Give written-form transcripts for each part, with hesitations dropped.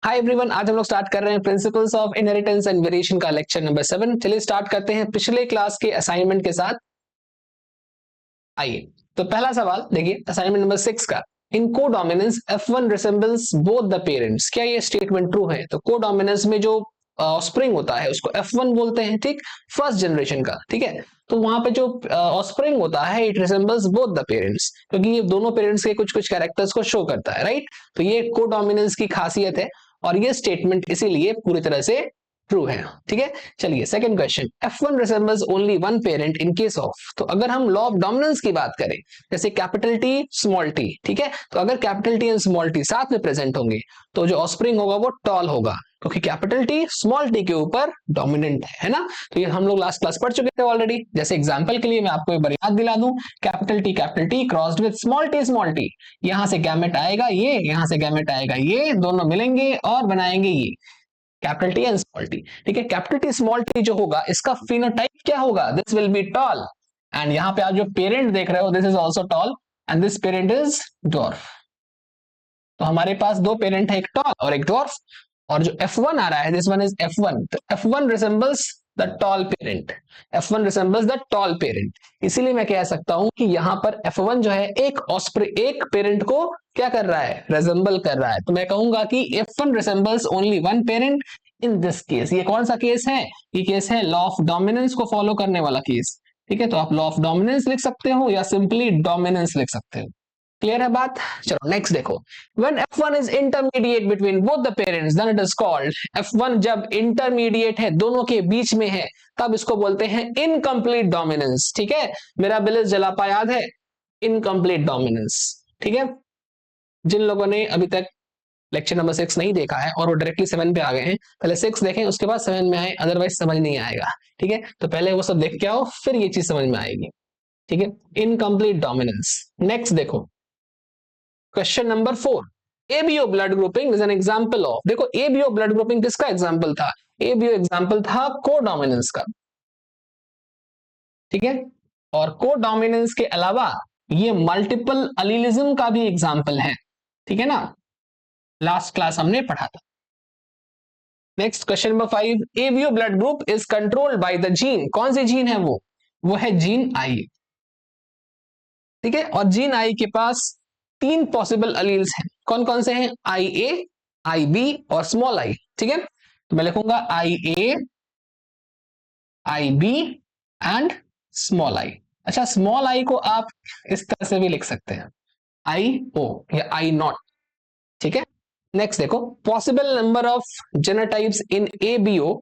Hi everyone, आज हम लोग स्टार्ट कर रहे हैं principles of inheritance and variation का लेक्चर नंबर 7। चलिए स्टार्ट करते हैं पिछले क्लास के असाइनमेंट के साथ। आइए, तो पहला सवाल देखिए असाइनमेंट नंबर 6 का। In codominance F1 resembles both the parents. क्या ये स्टेटमेंट ट्रू है? तो कोडोमिनेंस में जो ऑफस्प्रिंग होता है उसको F1 बोलते हैं, ठीक, फर्स्ट जनरेशन का, ठीक है। तो वहां पे जो ऑफस्प्रिंग होता है it resembles both the parents, क्योंकि ये दोनों पेरेंट्स के कुछ कुछ कैरेक्टर्स को शो करता है, राइट। तो ये कोडोमिनेंस की खासियत है और ये स्टेटमेंट इसीलिए पूरी तरह से ट्रू है, ठीक है। चलिए second question, F1 resembles only one parent in case of. तो अगर हम लॉ ऑफ डोमिनेंस की बात करें, जैसे कैपिटल टी स्मॉल टी, ठीक है, तो अगर capital T and small T साथ में प्रेजेंट होंगे तो जो ऑफस्प्रिंग होगा वो टॉल होगा, क्योंकि कैपिटल टी स्मॉल टी के ऊपर डोमिनेंट है ना। तो ये हम लोग लास्ट क्लास पढ़ चुके थे ऑलरेडी। जैसे एग्जांपल के लिए मैं आपको एक बार याद दिला दूं, capital T crossed with small T, यहां से गैमेट आएगा ये, यहां से गैमेट आएगा ये, दोनों मिलेंगे और बनाएंगे ये capital T and small T, ठीक है। कैपिटल टी स्मॉल टी जो होगा इसका फिनोटाइप क्या होगा? This will B toll. And यहाँ पे आप जो पेरेंट देख रहे हो this is also tall and this parent is dwarf. तो हमारे पास दो पेरेंट है, एक टॉल और एक ड्वार्फ। और जो F1 आ रहा है दिस वन इज F1, तो F1 resembles the tall parent, F1 resembles the tall parent. इसीलिए मैं कह सकता हूं कि यहां पर F1 जो है एक पेरेंट को क्या कर रहा है? रिजेंबल कर रहा है। तो मैं कहूंगा कि F1 resembles only one parent in this case. ये कौन सा केस है? ये केस है लॉ ऑफ डोमिनेंस को फॉलो करने वाला केस, ठीक है। तो आप लॉ ऑफ डोमिनेंस लिख सकते हो या सिंपली डोमिनेंस लिख सकते हो। क्लियर है बात? चलो नेक्स्ट देखो, when F1 is intermediate between both the parents then it is called F1। जब इंटरमीडिएट है, दोनों के बीच में है, तब इसको बोलते हैं इनकम्प्लीट डोमिनेंस, ठीक है। मेरा बिलिस जलापा याद है, इनकम्प्लीट डोमिनेंस, ठीक है। जिन लोगों ने अभी तक लेक्चर नंबर 6 नहीं देखा है और वो डायरेक्टली 7 पे आ गए हैं, पहले 6 देखें उसके बाद 7 में आए, अदरवाइज समझ नहीं आएगा, ठीक है। तो पहले वो सब देख के आओ, फिर ये चीज समझ में आएगी, ठीक है। Incomplete dominance. नेक्स्ट देखो question number 4, ABO blood grouping is an example of. देखो एबीओ ब्लड ग्रुपिंग किसका एग्जांपल था? एबीओ एग्जांपल था कोडोमिनेंस का, ठीक है। और कोडोमिनेंस के अलावा ये मल्टीपल अलीलिज्म का भी एग्जांपल है, ठीक है ना, लास्ट क्लास हमने पढ़ा था। Next question number 5, ABO blood group is controlled by the gene. कौन सी जीन है वो है जीन आई, ठीक है। और जीन आई के पास 3 पॉसिबल अलील्स हैं। कौन कौन से हैं? आई ए, आई बी और स्मॉल आई, ठीक है। तो मैं लिखूंगा आई ए, आई बी एंड स्मॉल आई। अच्छा, स्मॉल आई को आप इस तरह से भी लिख सकते हैं, आई ओ या आई नॉट, ठीक है। नेक्स्ट देखो, possible number of genotypes in ABO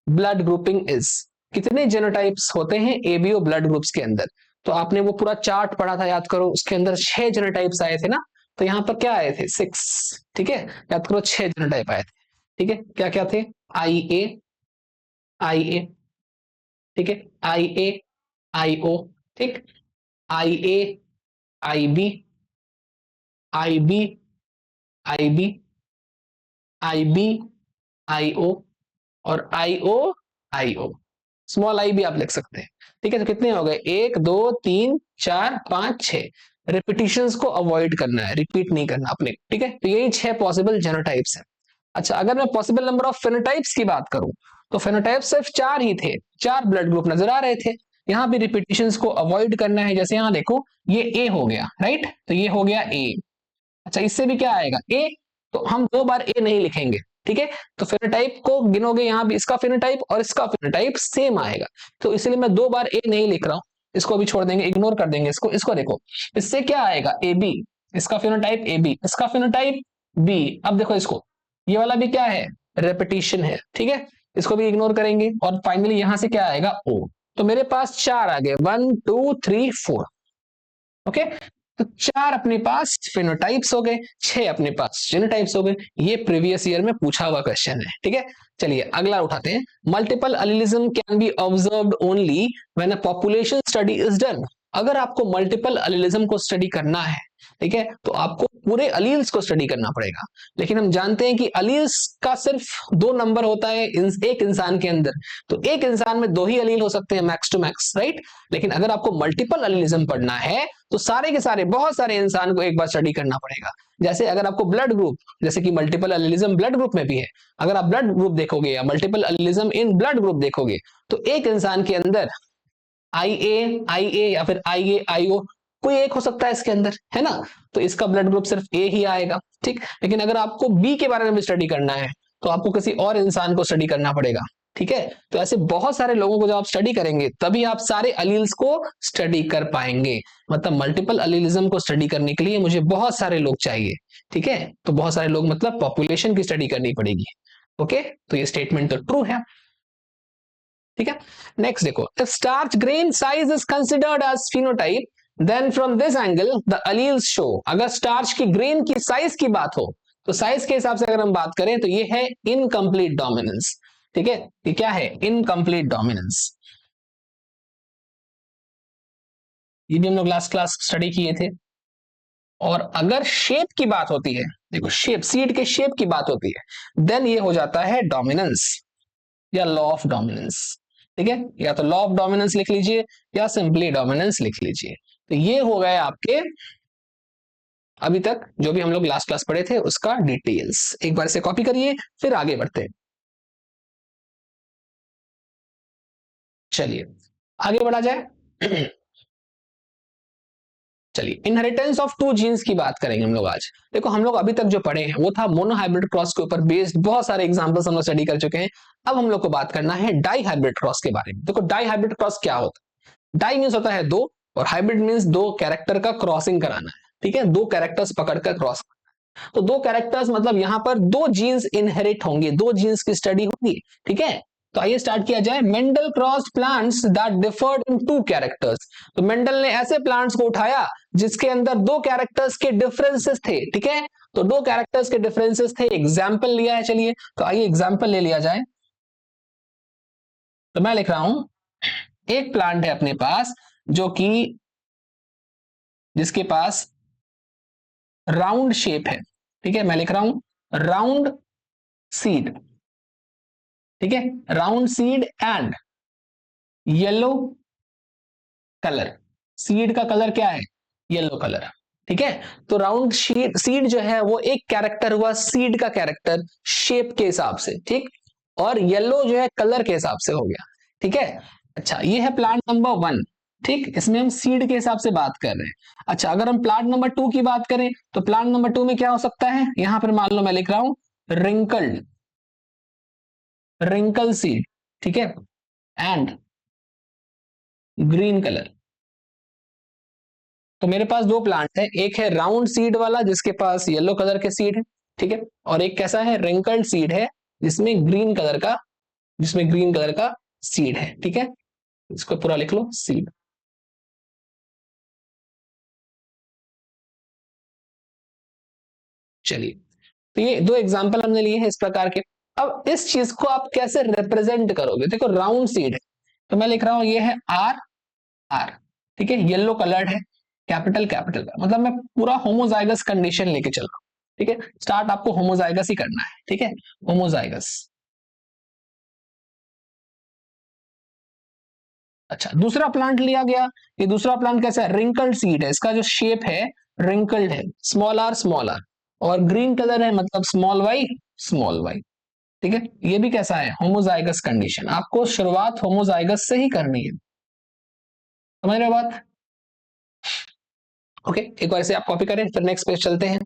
blood grouping is. कितने जेनोटाइप्स होते हैं एबीओ ब्लड ग्रुप्स के अंदर? तो आपने वो पूरा चार्ट पढ़ा था, याद करो, उसके अंदर 6 जेनोटाइप्स आए थे ना। तो यहां पर क्या आए थे? 6, ठीक है। याद करो 6 जेनोटाइप आए थे, ठीक है। क्या क्या थे? आई ए, आई ए, ठीक है, आई ए, आई ओ, ठीक, आई ए, आई बी, आई बी, आई बी, आई बी, आई ओ और आई ओ, आई ओ। स्मॉल आई भी आप लिख सकते हैं, ठीक है। तो कितने हो गए? 1 2 3 4 5 6। रिपीटिशंस को अवॉइड करना है, रिपीट नहीं करना अपने, ठीक है। तो यही 6 पॉसिबल जेनोटाइप्स हैं। अच्छा, अगर मैं पॉसिबल नंबर ऑफ फेनोटाइप्स की बात करूं तो फेनोटाइप सिर्फ 4 ही थे, 4 ब्लड ग्रुप नजर आ रहे थे। यहां भी रिपीटिशंस को अवॉइड करना है। जैसे यहां देखो, ये ए हो गया, राइट, तो ये हो गया ए। अच्छा, इससे भी क्या आएगा? ए। तो हम 2 बार ए नहीं लिखेंगे, ठीक है। तो फेनोटाइप को गिनोगे, यहां भी इसका फेनोटाइप और इसका फेनोटाइप सेम आएगा, तो इसलिए मैं 2 बार ए नहीं लिख रहा हूं। इसको भी छोड़ देंगे, इग्नोर कर देंगे इसको। इसको देखो, इससे क्या आएगा? ए बी, इसका फेनोटाइप ए बी, इसका फेनोटाइप बी। अब देखो इसको, ये वाला भी क्या है? रेपिटेशन है, ठीक है। इसको भी इग्नोर करेंगे और फाइनली यहां से क्या आएगा? ओ। तो मेरे पास 4 आ गए, 1 2 3 4, ओके। तो 4 अपने पास फिनोटाइप्स हो गए, 6 अपने पास जीनोटाइप्स हो गए। ये प्रीवियस ईयर में पूछा हुआ क्वेश्चन है, ठीक है। चलिए अगला उठाते हैं, multiple allelism can be observed only when a population study is done. अगर आपको मल्टीपल एलिलिज्म को स्टडी करना है, ठीक है, तो आपको पूरे अलील्स को स्टडी करना पड़ेगा। लेकिन हम जानते हैं कि अलील्स का सिर्फ 2 नंबर होता है एक इंसान के अंदर, तो एक इंसान में 2 ही अलील हो सकते हैं मैक्स टू मैक्स, राइट। लेकिन अगर आपको मल्टीपल एलिलिज्म पढ़ना है तो सारे के सारे बहुत सारे इंसान को एक बार स्टडी करना पड़ेगा। जैसे अगर आपको ब्लड ग्रुप, जैसे कि मल्टीपल एलिलिज्म ब्लड ग्रुप में भी है, अगर आप ब्लड ग्रुप देखोगे या multiple allelism in blood group देखोगे, तो एक इंसान के अंदर IA या फिर IO कोई एक हो सकता है इसके अंदर, है ना। तो इसका ब्लड ग्रुप सिर्फ ए ही आएगा, ठीक। लेकिन अगर आपको बी के बारे में भी स्टडी करना है तो आपको किसी और इंसान को स्टडी करना पड़ेगा, ठीक है। तो ऐसे बहुत सारे लोगों को जब आप स्टडी करेंगे तभी आप सारे अलील्स को स्टडी कर पाएंगे। मतलब मल्टीपल अलीलिज्म को स्टडी करने के लिए मुझे बहुत सारे लोग चाहिए, ठीक है। तो बहुत सारे लोग मतलब पॉपुलेशन की स्टडी करनी पड़ेगी। ओके, तो ये स्टेटमेंट तो ट्रू है, ठीक है। नेक्स्ट देखो, if starch grain size is considered as phenotype then from this angle the alleles show. अगर स्टार्च की ग्रेन की साइज की बात हो तो साइज के हिसाब से अगर हम बात करें तो ये है इनकम्प्लीट डोमिनेंस, ठीक है। ये क्या है? Incomplete dominance. ये भी हम लोग लास्ट क्लास स्टडी किए थे। और अगर शेप की बात होती है, देखो शेप, सीड के शेप की बात होती है, देन ये हो जाता है डोमिनेंस या लॉ ऑफ डोमिनेंस, ठीक है। या तो लॉ ऑफ डोमिनेंस लिख लीजिए या सिंपली डोमिनेंस लिख लीजिए। तो ये हो गए आपके अभी तक जो भी हम लोग लास्ट क्लास पढ़े थे उसका डिटेल्स। एक बार से कॉपी करिए फिर आगे बढ़ते हैं। चलिए आगे बढ़ा जाए। चलिए इनहेरिटेंस ऑफ 2 जीन्स की बात करेंगे हम लोग आज। देखो हम लोग अभी तक जो पढ़े हैं वो था मोनोहाइब्रिड क्रॉस के ऊपर बेस्ड, बहुत सारे एग्जांपल्स हम लोग स्टडी कर चुके हैं। अब हम लोग को बात करना है डाई हाइब्रिड क्रॉस के बारे में। देखो डाई हाइब्रिड क्रॉस क्या होता है? डाई मीन्स होता है 2 और हाइब्रिड मीन्स 2 कैरेक्टर का क्रॉसिंग कराना है, ठीक है। 2 कैरेक्टर्स पकड़कर क्रॉस, तो 2 कैरेक्टर्स मतलब यहां पर 2 जीन्स इनहेरिट होंगे, 2 जीन्स की स्टडी होगी, ठीक है। तो आइए स्टार्ट किया जाए। Mendel crossed plants that deferred in 2 characters. तो मेंडल ने ऐसे प्लांट्स को उठाया जिसके अंदर 2 कैरेक्टर्स के डिफरेंसेस थे, ठीक है। तो 2 कैरेक्टर्स के डिफरेंसेस थे, एग्जाम्पल लिया है। चलिए तो आइए एग्जाम्पल ले लिया जाए। तो मैं लिख रहा हूं, एक प्लांट है अपने पास जो कि जिसके पास राउंड शेप है, ठीक है। मैं लिख रहा हूं राउंड सीड, ठीक है, round seed and yellow colour. Seed का कलर क्या है? येलो कलर, ठीक है। तो राउंड सीड जो है वो एक कैरेक्टर हुआ, सीड का कैरेक्टर शेप के हिसाब से, ठीक। और येलो जो है कलर के हिसाब से हो गया, ठीक है। अच्छा ये है प्लांट नंबर 1, ठीक। इसमें हम सीड के हिसाब से बात कर रहे हैं। अच्छा अगर हम प्लांट नंबर 2 की बात करें तो प्लांट नंबर 2 में क्या हो सकता है? यहां पर मान लो मैं लिख रहा हूं रिंकल्ड, रिंकल सीड, ठीक है, एंड ग्रीन कलर। तो मेरे पास 2 प्लांट है, एक है राउंड सीड वाला जिसके पास येलो कलर के सीड है, ठीक है, और एक कैसा है? रिंकल्ड सीड है जिसमें ग्रीन कलर का, जिसमें ग्रीन कलर का सीड है, ठीक है। इसको पूरा लिख लो सीड। चलिए तो ये 2 एग्जांपल हमने लिए हैं इस प्रकार के। अब इस चीज को आप कैसे रिप्रेजेंट करोगे? देखो राउंड सीड है तो मैं लिख रहा हूं ये है आर आर, ठीक है, येलो कलर्ड है, कैपिटल कैपिटल का, मतलब मैं पूरा होमोजाइगस कंडीशन लेके चल रहा हूं, ठीक है। स्टार्ट आपको होमोजाइगस ही करना है, ठीक है, होमोजाइगस। अच्छा दूसरा प्लांट लिया गया, ये दूसरा प्लांट कैसा है? रिंकल्ड सीड है, इसका जो शेप है रिंकल्ड है, स्मॉल आर, और ग्रीन कलर है मतलब स्मॉल वाई, ठीक है। ये भी कैसा है? Homozygous condition. आपको शुरुआत होमोजाइगस से ही करनी है, समझ रहे हो बात? ओके एक बार इसे आप कॉपी करें फिर नेक्स्ट पेज चलते हैं।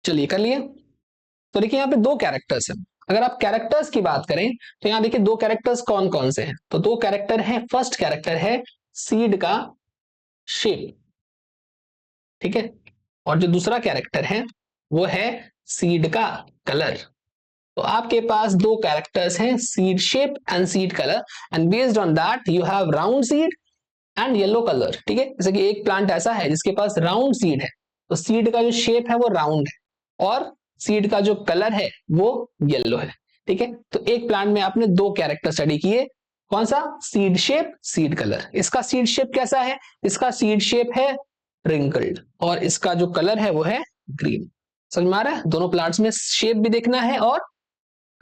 चलिए कर लिए। तो देखिए यहाँ पे 2 कैरेक्टर्स हैं। अगर आप कैरेक्टर्स की बात करें तो यहाँ देखिए 2 कैरेक्टर्स कौन कौन से हैं? तो 2 कैरेक्टर हैं। फर्स्ट कैरेक्टर है सीड का शेप, ठीक है, और जो दूसरा कैरेक्टर है वो है सीड का कलर। तो आपके पास 2 कैरेक्टर्स हैं, seed shape and seed colour, and based on that you have round seed and yellow colour, ठीक है। जैसे कि एक प्लांट ऐसा है जिसके पास राउंड सीड है, तो सीड का जो शेप है वो राउंड है और सीड का जो कलर है वो येलो है, ठीक है। तो एक प्लांट में आपने 2 कैरेक्टर स्टडी किए, कौन सा? Seed shape, seed colour. इसका सीड शेप कैसा है? इसका सीड शेप है रिंकल्ड, और इसका जो कलर है वो है ग्रीन। समझ में आ रहा है? दोनों प्लांट्स में शेप भी देखना है और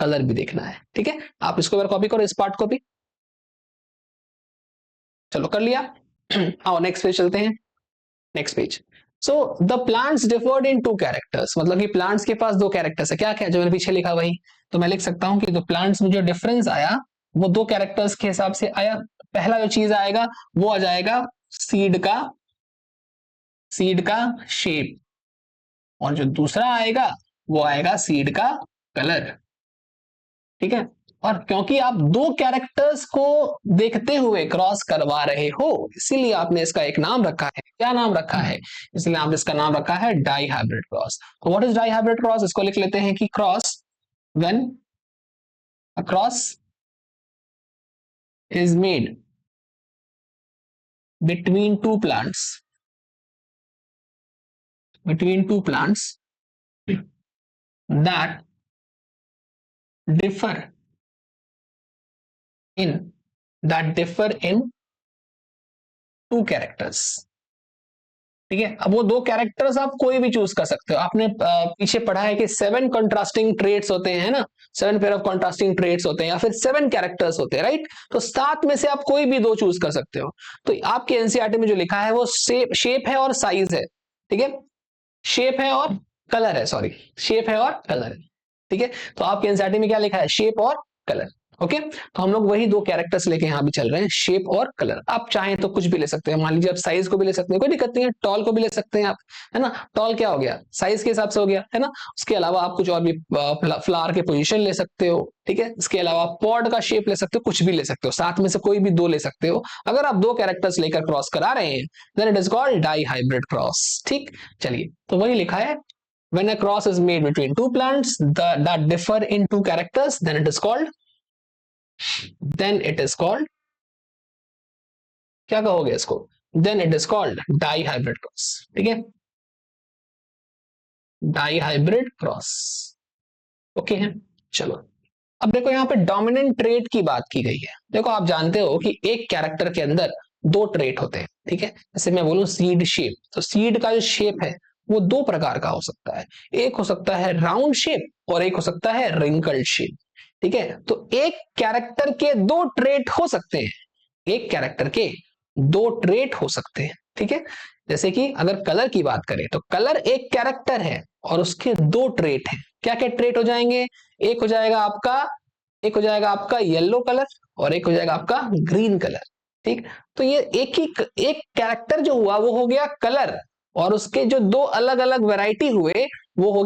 कलर भी देखना है। ठीक है, आप इसको बार कॉपी करो, इस पार्ट को भी। चलो कर लिया। आओ नेक्स्ट पेज चलते हैं। Next page. So the plants differed in two characters, मतलब कि प्लांट्स के पास दो कैरेक्टर्स है। क्या क्या जो मैंने पीछे लिखा वही, तो मैं लिख सकता हूं कि जो प्लांट्स में जो डिफरेंस आया वो दो कैरेक्टर्स के हिसाब से आया। पहला जो चीज आएगा वो आ जाएगा सीड का शेप, और जो दूसरा आएगा वो आएगा सीड का कलर। ठीक है, और क्योंकि आप दो कैरेक्टर्स को देखते हुए क्रॉस करवा रहे हो, इसीलिए आपने इसका एक नाम रखा है। क्या नाम रखा है? इसलिए आपने इसका नाम रखा है डाई हाइब्रिड क्रॉस। तो what is dihybrid cross? इसको लिख लेते हैं कि cross, when a cross is made between two plants, that differ in in two characters. ठीक है, अब वो दो कैरेक्टर्स आप कोई भी चूज कर सकते हो। आपने पीछे पढ़ा है कि 7 कंट्रास्टिंग ट्रेट्स होते हैं ना, 7 पेयर ऑफ कंट्रास्टिंग ट्रेट्स होते हैं, या फिर 7 कैरेक्टर्स होते हैं, राइट? तो 7 में से आप कोई भी दो चूज कर सकते हो। तो आपके एनसीईआरटी में जो लिखा है वो शेप है और साइज है। ठीक है, शेप है और कलर है, सॉरी, शेप है और कलर है। ठीक है, तो आपके एनसीईआरटी में क्या लिखा है? शेप और कलर। ओके, तो हम लोग वही दो कैरेक्टर्स लेके यहां भी चल रहे हैं, शेप और कलर। आप चाहें तो कुछ भी ले सकते हैं, मान लीजिए आप साइज को भी ले सकते हैं, कोई दिक्कत नहीं है। टॉल को भी ले सकते हैं आप, है ना? टॉल क्या हो गया? साइज के हिसाब से हो गया, है ना? उसके अलावा आप कुछ और भी, फ्लावर के पोजीशन ले सकते हो। ठीक है, इसके अलावा पॉड का शेप ले सकते हो, कुछ भी ले सकते हो, साथ में से कोई भी दो ले सकते हो। अगर आप दो कैरेक्टर्स लेकर क्रॉस करा रहे हैं, then it is called dihybrid cross. ठीक, चलिए, तो वही लिखा है, when a cross is made between two plants that differ in two characters, then it is called, क्या कहोगे इसको? then it is called dihybrid cross. ठीक है, डाई हाइब्रिड क्रॉस। ओके है, चलो। अब देखो यहाँ पे डोमिनेंट ट्रेट की बात की गई है। देखो आप जानते हो कि एक कैरेक्टर के अंदर दो ट्रेट होते हैं। ठीक है, जैसे मैं बोलूं सीड शेप, तो सीड का जो शेप है वो दो प्रकार का हो सकता है। एक हो सकता है राउंड शेप और एक हो सकता है रिंकल्ड शेप। ठीक है, तो एक कैरेक्टर के दो ट्रेट हो सकते हैं, एक कैरेक्टर के दो ट्रेट हो सकते हैं। ठीक है, जैसे कि अगर कलर की बात करें तो कलर एक कैरेक्टर है और उसके दो ट्रेट हैं। क्या क्या ट्रेट हो जाएंगे? एक हो जाएगा आपका एक हो जाएगा आपका येलो कलर, और एक हो जाएगा आपका ग्रीन कलर। ठीक, तो ये एक कैरेक्टर जो हुआ वो हो गया कलर, और उसके जो दो अलग अलग वैरायटी हुए वो हो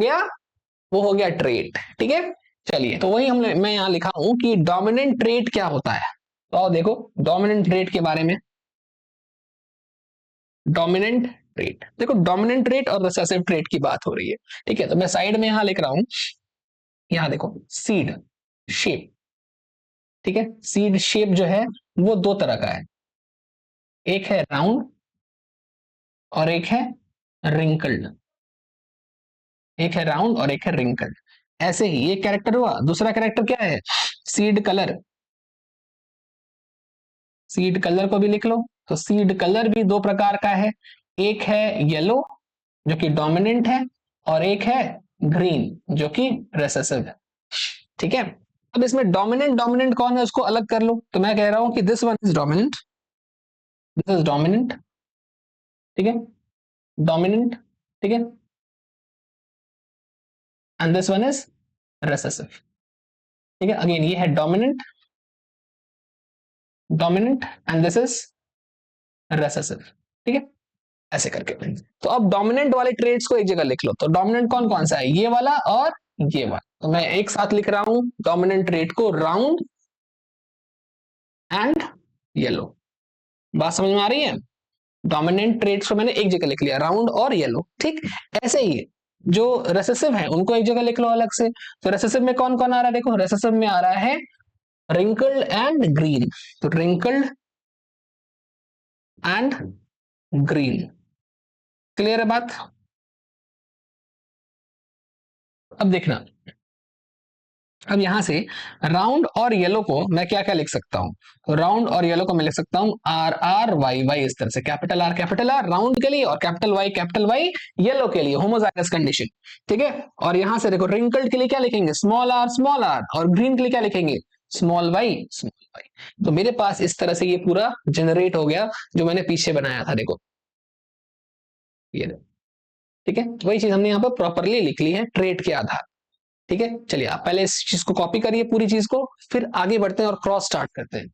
गया ट्रेट। ठीक है, चलिए, तो वही मैं यहां लिखा हूं कि डोमिनेंट ट्रेट क्या होता है। तो आओ देखो डोमिनेंट ट्रेट के बारे में। डोमिनेंट ट्रेट, देखो डोमिनेंट ट्रेट और रिसेसिव ट्रेट की बात हो रही है। ठीक है, तो मैं साइड में यहां लिख रहा हूं, यहां देखो सीड शेप। ठीक है, सीड शेप जो है वो दो तरह का है, एक है राउंड और एक है रिंकल्ड। एक है राउंड और एक है रिंकल्ड। ऐसे ही एक कैरेक्टर हुआ, दूसरा कैरेक्टर क्या है? Seed colour. सीड कलर को भी लिख लो, तो सीड कलर भी दो प्रकार का है, एक है येलो जो कि डोमिनेंट है, और एक है ग्रीन जो कि रेसेसिव है। ठीक है, अब इसमें डोमिनेंट डोमिनेंट कौन है उसको अलग कर लो, तो मैं कह रहा हूं कि this one is dominant, this is dominant. ठीक है, डोमिनेंट। ठीक है, and this one is recessive. ठीक है, अगेन ये है dominant, dominant, and this is recessive. ठीक है, ऐसे करके। तो अब डोमिनेंट वाले ट्रेड्स को एक जगह लिख लो, तो डोमिनेंट कौन कौन सा है? ये वाला और ये वाला। तो मैं एक साथ लिख रहा हूं डोमिनेंट ट्रेड को, राउंड एंड येलो। बात समझ में आ रही है? डोमिनेंट ट्रेड्स को मैंने एक जगह लिख लिया, राउंड और येलो। ठीक, ऐसे ही जो रेसेसिव है उनको एक जगह लिख लो अलग से। तो रेसेसिव में कौन कौन आ रहा है? देखो रेसेसिव में आ रहा है रिंकल्ड एंड ग्रीन। तो रिंकल्ड एंड ग्रीन, क्लियर है बात? अब देखना, अब यहां से राउंड और येलो को मैं क्या क्या लिख सकता हूं, तो राउंड और येलो को मैं लिख सकता हूं आर आर वाई वाई, इस तरह से कैपिटल आर राउंड के लिए और कैपिटल वाई येलो के लिए, होमोजाइगस कंडीशन। ठीक है, और यहां से देखो रिंकल्ड के लिए क्या लिखेंगे, स्मॉल आर, और ग्रीन के लिए क्या लिखेंगे, स्मॉल वाई स्मॉल वाई। तो मेरे पास इस तरह से ये पूरा जनरेट हो गया जो मैंने पीछे बनाया था, देखो ये। ठीक है, वही चीज हमने यहाँ पर प्रॉपरली लिख ली है ट्रेट के आधार। ठीक है, चलिए आप पहले इस चीज को कॉपी करिए पूरी चीज को, फिर आगे बढ़ते हैं और क्रॉस स्टार्ट करते हैं।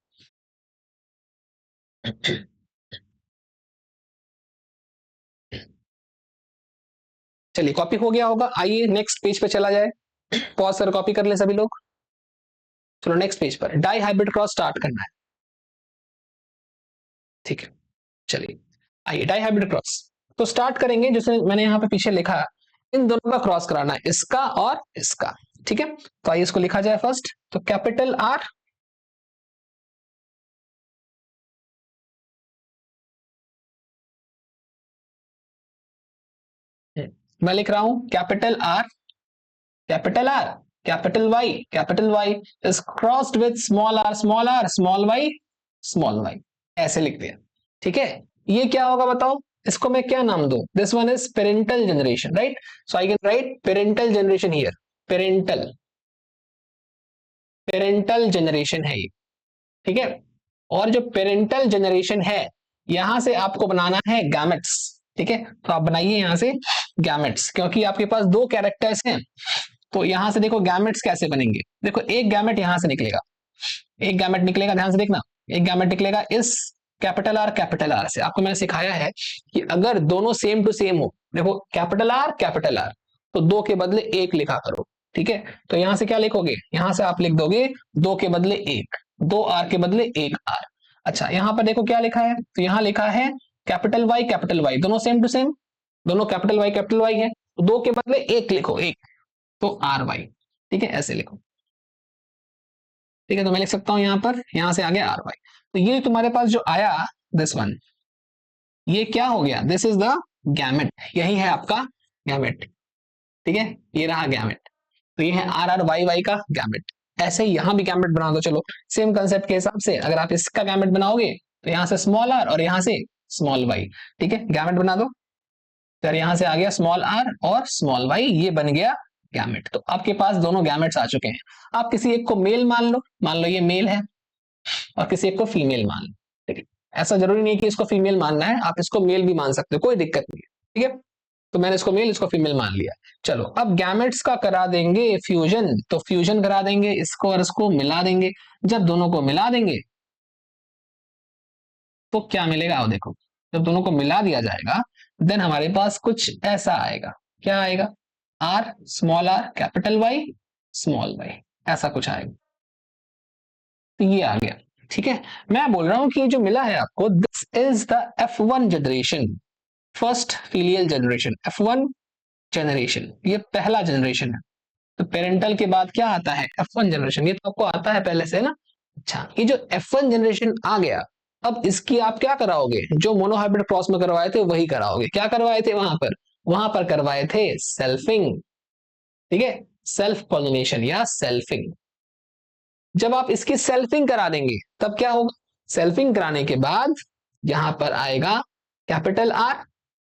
चलिए कॉपी हो गया होगा, आइए नेक्स्ट पेज पे चला जाए। पॉज कर कॉपी कर ले सभी लोग। चलो नेक्स्ट पेज पर डाई हाइब्रिड क्रॉस स्टार्ट करना है। ठीक है, चलिए आइए डाई हाइब्रिड क्रॉस तो स्टार्ट करेंगे। जैसे मैंने यहाँ पे पीछे लिखा, इन दोनों का क्रॉस कराना है, इसका और इसका। ठीक है, तो आइए इसको लिखा जाए फर्स्ट, तो कैपिटल आर, मैं लिख रहा हूं capital R, capital R, capital Y is crossed with small R small R small Y small Y, ऐसे लिख दिया। ठीक है, ये क्या होगा बताओ, इसको मैं क्या नाम दूं, this one is parental generation, right? So I can write parental generation here, parental parental generation है ये। ठीक है, और जो पेरेंटल जनरेशन है, यहां से आपको बनाना है गैमेट्स। ठीक है, तो आप बनाइए यहां से गैमेट्स, क्योंकि आपके पास दो कैरेक्टर्स हैं। तो यहां से देखो गैमेट्स कैसे बनेंगे, देखो एक गैमेट यहां से निकलेगा, एक गैमेट निकलेगा, ध्यान से देखना, एक गैमेट निकलेगा इस कैपिटल आर से। आपको मैंने सिखाया है कि अगर दोनों सेम टू सेम हो, देखो कैपिटल आर, तो दो के बदले एक लिखा करो। ठीक है, तो यहां से क्या लिखोगे, यहां से आप लिख दोगे दो के बदले एक, दो आर के बदले एक आर। अच्छा, यहां पर देखो क्या लिखा है, तो यहां लिखा है कैपिटल वाई, दोनों सेम टू सेम, दोनों कैपिटल वाई है, तो दो के बदले एक लिखो, एक, तो आर वाई। ठीक है, ऐसे लिखो। ठीक है, तो मैं लिख सकता हूं यहां पर, यहां से आ गया आर वाई। तो ये तुम्हारे पास जो आया, दिस वन, ये क्या हो गया, दिस इज द गैमेट, यही है आपका गैमेट। ठीक है, ये रहा गैमेट, तो ये है आर आर वाई वाई का गैमेट। ऐसे ही यहां भी गैमेट बना दो, चलो सेम कंसेप्ट के हिसाब से अगर आप इसका गैमेट बनाओगे, तो यहां से स्मॉल आर और यहां से स्मॉल वाई। ठीक है, गैमेट बना दो, तो यहां से आ गया स्मॉल आर और स्मॉल वाई, ये बन गया गैमेट। तो आपके पास दोनों गैमेट्स आ चुके हैं। आप किसी एक को मेल मान लो ये मेल है, और किसी एक को फीमेल मान लो। ठीक है, ऐसा जरूरी नहीं है कि इसको फीमेल मानना है, आप इसको मेल भी मान सकते हो, कोई दिक्कत नहीं है। ठीक है, तो मैंने इसको मेल, इसको फीमेल मान लिया। चलो अब गैमेट्स का करा देंगे फ्यूजन, तो फ्यूजन करा देंगे, इसको और इसको मिला देंगे। जब दोनों को मिला देंगे तो क्या मिलेगा, आओ देखो, जब दोनों को मिला दिया जाएगा, देन हमारे पास कुछ ऐसा आएगा। क्या आएगा, R capital Y small Y, ऐसा कुछ आएगा। तो ये आ गया। ठीक है, मैं बोल रहा हूं कि जो मिला है आपको, this is the F1 generation, first filial generation, F1 generation, ये पहला जनरेशन है। तो पेरेंटल के बाद क्या आता है, F1 जनरेशन, ये तो आपको आता है पहले से ना। अच्छा, ये जो F1 जनरेशन आ गया, अब इसकी आप क्या कराओगे, जो मोनोहाइब्रिड क्रॉस में करवाए थे वही कराओगे। क्या करवाए थे वहां पर करवाए थे सेल्फिंग। ठीक है, सेल्फ पॉलिनेशन या सेल्फिंग। जब आप इसकी सेल्फिंग करा देंगे तब क्या होगा, सेल्फिंग कराने के बाद यहां पर आएगा कैपिटल आर,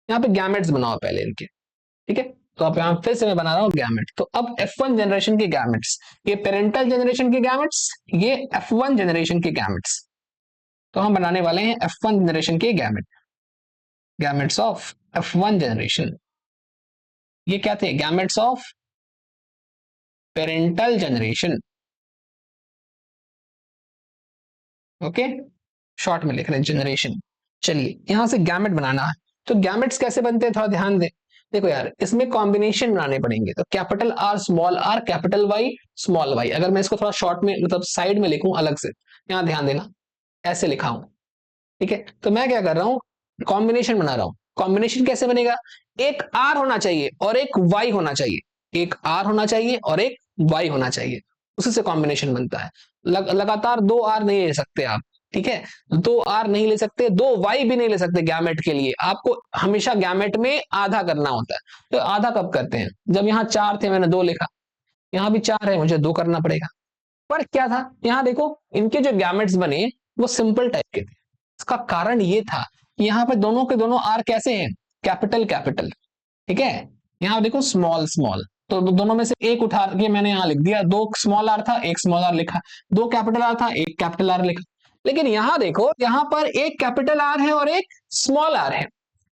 यहाँ पे गैमेट्स बनाओ पहले इनके। ठीक है, तो आप यहां फिर से मैं बना रहा हूं गैमेट। तो अब F1 जनरेशन के गैमेट्स, ये पेरेंटल जनरेशन के गैमेट्स, ये F1 जनरेशन के गैमेट्स। तो हम बनाने वाले हैं F1 जनरेशन के gamete, gametes of F1 generation. ये क्या थे, gametes of parental generation. Okay, short में लिख रहे हैं जनरेशन। चलिए यहां से गैमेट बनाना है, तो गैमेट्स कैसे बनते हैं थोड़ा ध्यान दे। देखो यार, इसमें कॉम्बिनेशन बनाने पड़ेंगे, तो capital R capital Y small Y. अगर मैं इसको थोड़ा शॉर्ट में मतलब साइड में लिखूं अलग से, यहां ध्यान देना, ऐसे लिखा हूं। ठीक है, तो मैं क्या कर रहा हूं, कॉम्बिनेशन बना रहा हूं। कॉम्बिनेशन कैसे बनेगा, एक आर होना चाहिए और एक वाई होना चाहिए, एक आर होना चाहिए और एक वाई होना चाहिए, उसी से कॉम्बिनेशन बनता है। लगातार दो आर नहीं ले सकते आप। ठीक है, दो आर नहीं ले सकते, दो वाई भी नहीं ले सकते गैमेट के लिए, आपको हमेशा गैमेट में आधा करना होता है। तो आधा कब करते हैं, जब यहाँ चार थे मैंने दो लिखा, यहाँ भी 4 है, मुझे 2 करना पड़ेगा। पर क्या था, यहाँ देखो इनके जो गैमेट्स बने वो सिंपल टाइप के थे। इसका कारण ये था कि यहाँ पे दोनों के दोनों आर कैसे हैं, कैपिटल कैपिटल, ठीक है। यहाँ देखो स्मॉल स्मॉल, तो दोनों में से एक उठा के मैंने यहाँ लिख दिया, 2 स्मॉल आर था, 1 स्मॉल आर लिखा, 2 कैपिटल आर था, 1 कैपिटल आर लिखा। लेकिन यहाँ देखो, यहाँ पर एक कैपिटल आर है और एक स्मॉल आर है,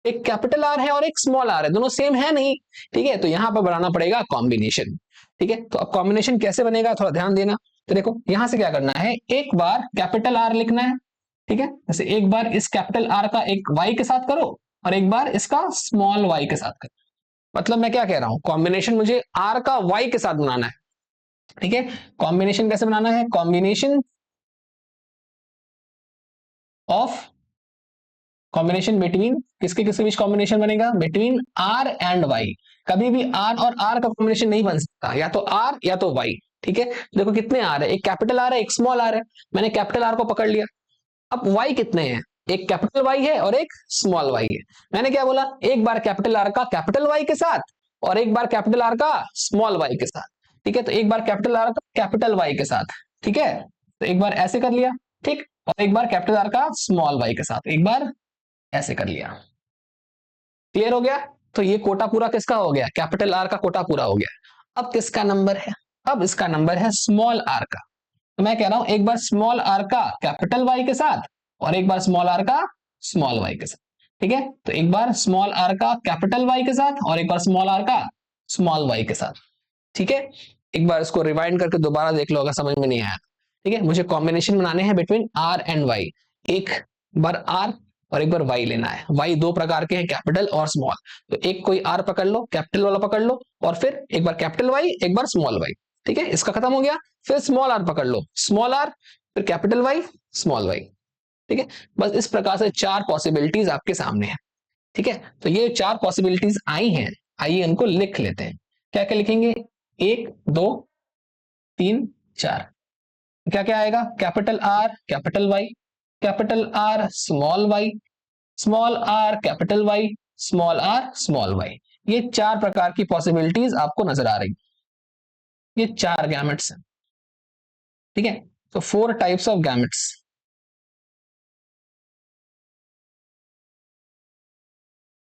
एक कैपिटल आर है और एक स्मॉल आर है, दोनों सेम है नहीं, ठीक है। तो यहाँ पर बनाना पड़ेगा कॉम्बिनेशन, ठीक है। तो अब कॉम्बिनेशन कैसे बनेगा, थोड़ा ध्यान देना। तो देखो यहां से क्या करना है, एक बार कैपिटल आर लिखना है, ठीक है। जैसे एक बार इस कैपिटल आर का एक वाई के साथ करो और एक बार इसका स्मॉल वाई के साथ करो। मतलब मैं क्या कह रहा हूं, कॉम्बिनेशन मुझे आर का वाई के साथ बनाना है, ठीक है। कॉम्बिनेशन कैसे बनाना है, कॉम्बिनेशन ऑफ, कॉम्बिनेशन बिटवीन, किसके किसके बीच कॉम्बिनेशन बनेगा, बिटवीन आर एंड वाई। कभी भी आर और आर का कॉम्बिनेशन नहीं बन सकता, या तो आर या तो वाई, ठीक है। देखो कितने आर है, एक कैपिटल आर है, एक स्मॉल आर है, मैंने कैपिटल आर को पकड़ लिया। अब वाई कितने हैं, एक कैपिटल वाई है और एक स्मॉल वाई है। मैंने क्या बोला, एक बार कैपिटल आर का कैपिटल वाई के साथ और एक बार कैपिटल आर का स्मॉल वाई के साथ, ठीक है। तो एक बार कैपिटल आर का कैपिटल वाई के साथ, ठीक है। तो एक बार ऐसे कर लिया, ठीक, और एक बार कैपिटल आर का स्मॉल वाई के साथ, एक बार ऐसे कर लिया। क्लियर हो गया। तो ये कोटा पूरा किसका हो गया, कैपिटल आर का कोटा पूरा हो गया। अब किसका नंबर है, अब इसका नंबर है स्मॉल आर का। तो मैं कह रहा हूं एक बार स्मॉल आर का कैपिटल वाई के साथ और एक बार स्मॉल आर का स्मॉल वाई के साथ, ठीक है। तो एक बार स्मॉल आर का कैपिटल वाई के साथ और एक बार स्मॉल आर का स्मॉल वाई के साथ, ठीक है। एक बार इसको रिवाइंड करके दोबारा देख लो अगर समझ में नहीं आया, ठीक है। मुझे कॉम्बिनेशन बनाने हैं बिटवीन आर एंड वाई, एक बार आर और एक बार वाई लेना है। वाई दो प्रकार के हैं, कैपिटल और स्मॉल। तो एक कोई आर पकड़ लो, कैपिटल वाला पकड़ लो, और फिर एक बार कैपिटल वाई एक बार स्मॉल वाई, ठीक है। इसका खत्म हो गया। फिर स्मॉल आर पकड़ लो, स्मॉल आर, फिर कैपिटल वाई, स्मॉल वाई, ठीक है। बस इस प्रकार से 4 पॉसिबिलिटीज आपके सामने है, ठीक है। तो ये 4 पॉसिबिलिटीज आई हैं, आइए इनको लिख लेते हैं। क्या क्या लिखेंगे, 1 2 3 4। क्या क्या आएगा, capital R capital Y, capital R small Y, small R capital Y, small R small Y. ये 4 प्रकार की पॉसिबिलिटीज आपको नजर आ रही, ये 4 गैमेट्स हैं, ठीक है। तो 4 types of gametes,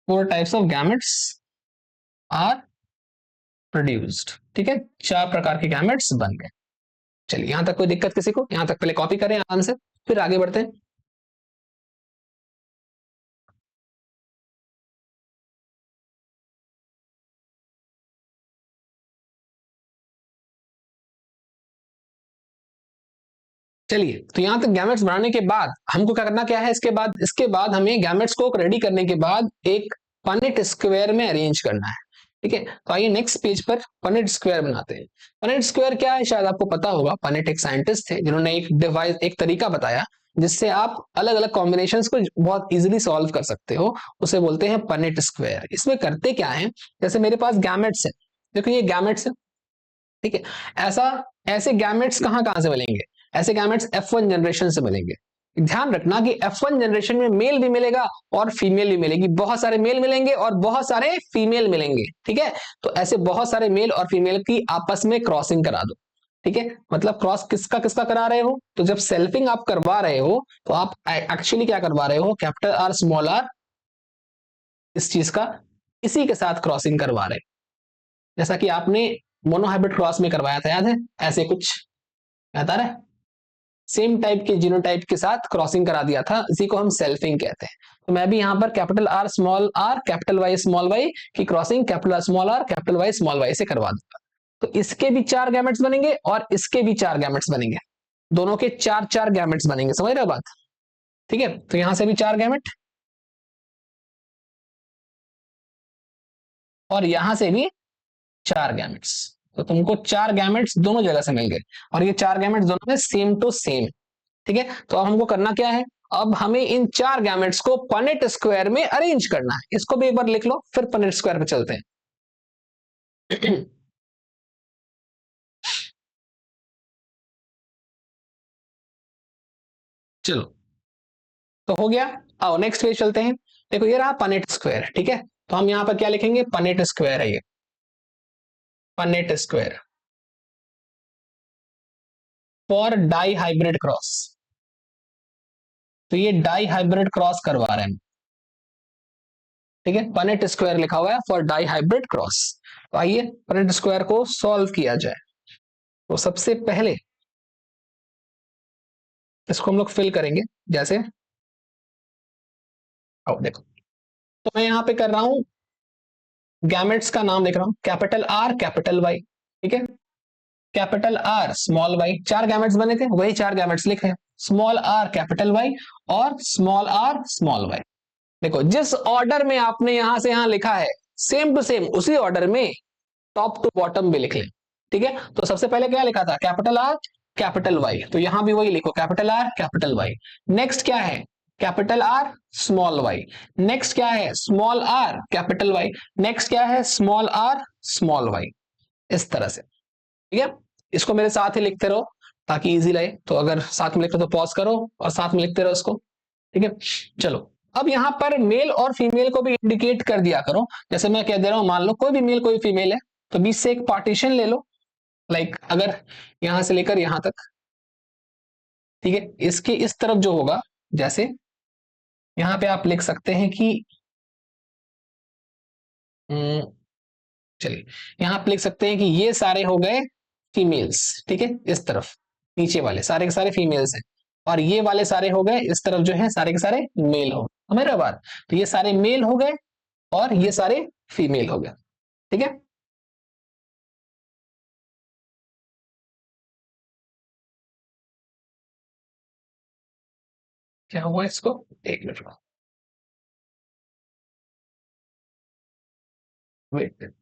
4 types of gametes are produced, ठीक है। 4 प्रकार के गैमेट्स बन गए। चलिए यहां तक कोई दिक्कत किसी को, यहां तक पहले कॉपी करें आंसर, फिर आगे बढ़ते हैं। चलिए तो यहां तक गैमेट्स बनाने के बाद हमको क्या करना क्या है, इसके बाद हमें गैमेट्स को रेडी करने के बाद एक पनेट स्क्वायर में अरेंज करना है, ठीक है। तो आइए नेक्स्ट पेज पर पनेट स्क्वायर बनाते हैं। पनेट स्क्वायर क्या है, शायद आपको पता होगा। पनेट एक साइंटिस्ट थे जिन्होंने एक डिवाइस, एक तरीका बताया जिससे आप अलग अलग कॉम्बिनेशंस को बहुत इजीली सॉल्व कर सकते हो, उसे बोलते हैं पनेट स्क्वायर। इसमें करते क्या है, जैसे मेरे पास गैमेट्स है, देखो ये गैमेट्स है, ठीक है। ऐसा ऐसे गैमेट्स कहां कहां से मिलेंगे, ऐसे गैमेट्स F1 जनरेशन से मिलेंगे। ध्यान रखना कि F1 जनरेशन में मेल भी मिलेगा और फीमेल भी मिलेगी, बहुत सारे मेल मिलेंगे और बहुत सारे फीमेल मिलेंगे, ठीक है। तो ऐसे बहुत सारे मेल और फीमेल की आपस में क्रॉसिंग करा दो, ठीक है। मतलब क्रॉस किसका किसका करा रहे हो, तो जब सेल्फिंग आप करवा रहे हो तो आप एक्चुअली क्या करवा रहे हो, कैपिटल आर स्मॉल आर इस चीज का इसी के साथ क्रॉसिंग करवा रहे हो, जैसा कि आपने मोनोहाइब्रिड क्रॉस में करवाया था, याद है, ऐसे कुछ याद आ रहा है, सेम टाइप के जीनोटाइप के साथ क्रॉसिंग करा दिया था, इसी को हम सेल्फिंग कहते हैं। तो मैं भी यहां पर capital R small R capital Y small Y की crossing capital R small R capital Y small Y से करवा दूंगा। तो इसके भी 4 गैमेट्स बनेंगे और इसके भी 4 गैमेट्स बनेंगे, दोनों के 4 गैमेट्स बनेंगे, समझ रहे हो बात, ठीक है। तो यहां से भी 4 गैमेट और यहां से भी 4 गैमेट्स, तो तुमको 4 गैमेट्स दोनों जगह से मिल गए और ये 4 गैमेट्स दोनों में सेम टू सेम, ठीक है। तो अब हमको करना क्या है, अब हमें इन 4 गैमेट्स को पनेट स्क्वायर में अरेंज करना है। इसको भी एक बार लिख लो, फिर पनेट स्क्वायर पे चलते हैं। चलो तो हो गया, आओ नेक्स्ट पेज चलते हैं। देखो ये रहा पनेट स्क्वायर, ठीक है। तो हम यहां पर क्या लिखेंगे, पनेट स्क्वायर है ये, Punnett square, for dihybrid cross. तो ये डाई हाइब्रिड क्रॉस करवा रहे हैं, ठीक है। पनेट स्क्वायर लिखा हुआ है फॉर डाई हाइब्रिड क्रॉस। तो आइए पनेट स्क्वायर को सॉल्व किया जाए। तो सबसे पहले इसको हम लोग फिल करेंगे, जैसे आओ देखो। तो मैं यहां पे कर रहा हूं, गैमेट्स का नाम लिख रहा हूं, कैपिटल आर कैपिटल वाई, ठीक है। कैपिटल आर स्मॉल वाई, चार गैमेट्स बने थे, वही चार गैमेट्स लिखे, स्मॉल आर कैपिटल वाई और स्मॉल आर स्मॉल वाई। देखो जिस ऑर्डर में आपने यहां से यहां लिखा है, सेम टू सेम उसी ऑर्डर में टॉप टू बॉटम भी लिख लें, ठीक है। तो सबसे पहले क्या लिखा था, कैपिटल आर कैपिटल वाई, तो यहां भी वही लिखो, capital R capital Y. Next क्या है, capital R small Y. Next क्या है, small R capital Y. Next क्या है, स्मॉल आर स्मॉल वाई। इस तरह से, ठीक है। इसको मेरे साथ ही लिखते रहो ताकि इजी रहे। तो अगर साथ में लिखते हो तो पॉज करो और साथ में लिखते रहो इसको, ठीक है। चलो अब यहां पर मेल और फीमेल को भी इंडिकेट कर दिया करो। जैसे मैं कह दे रहा हूं, मान लो कोई भी मेल कोई फीमेल है, तो बीच से एक पार्टीशन ले लो, लाइक अगर यहां से लेकर यहां तक, ठीक है। इसके इस तरफ जो होगा, जैसे यहां पे आप लिख सकते हैं कि हम्म, चलिए यहां पे लिख सकते हैं कि ये सारे हो गए फीमेल्स, ठीक है। इस तरफ नीचे वाले सारे के सारे फीमेल्स हैं, और ये वाले सारे हो गए इस तरफ जो है सारे के सारे मेल हो, मेरा बात। तो ये सारे मेल हो गए और ये सारे फीमेल हो गए, ठीक है। क्या हुआ इसको, एक मिनट वेट।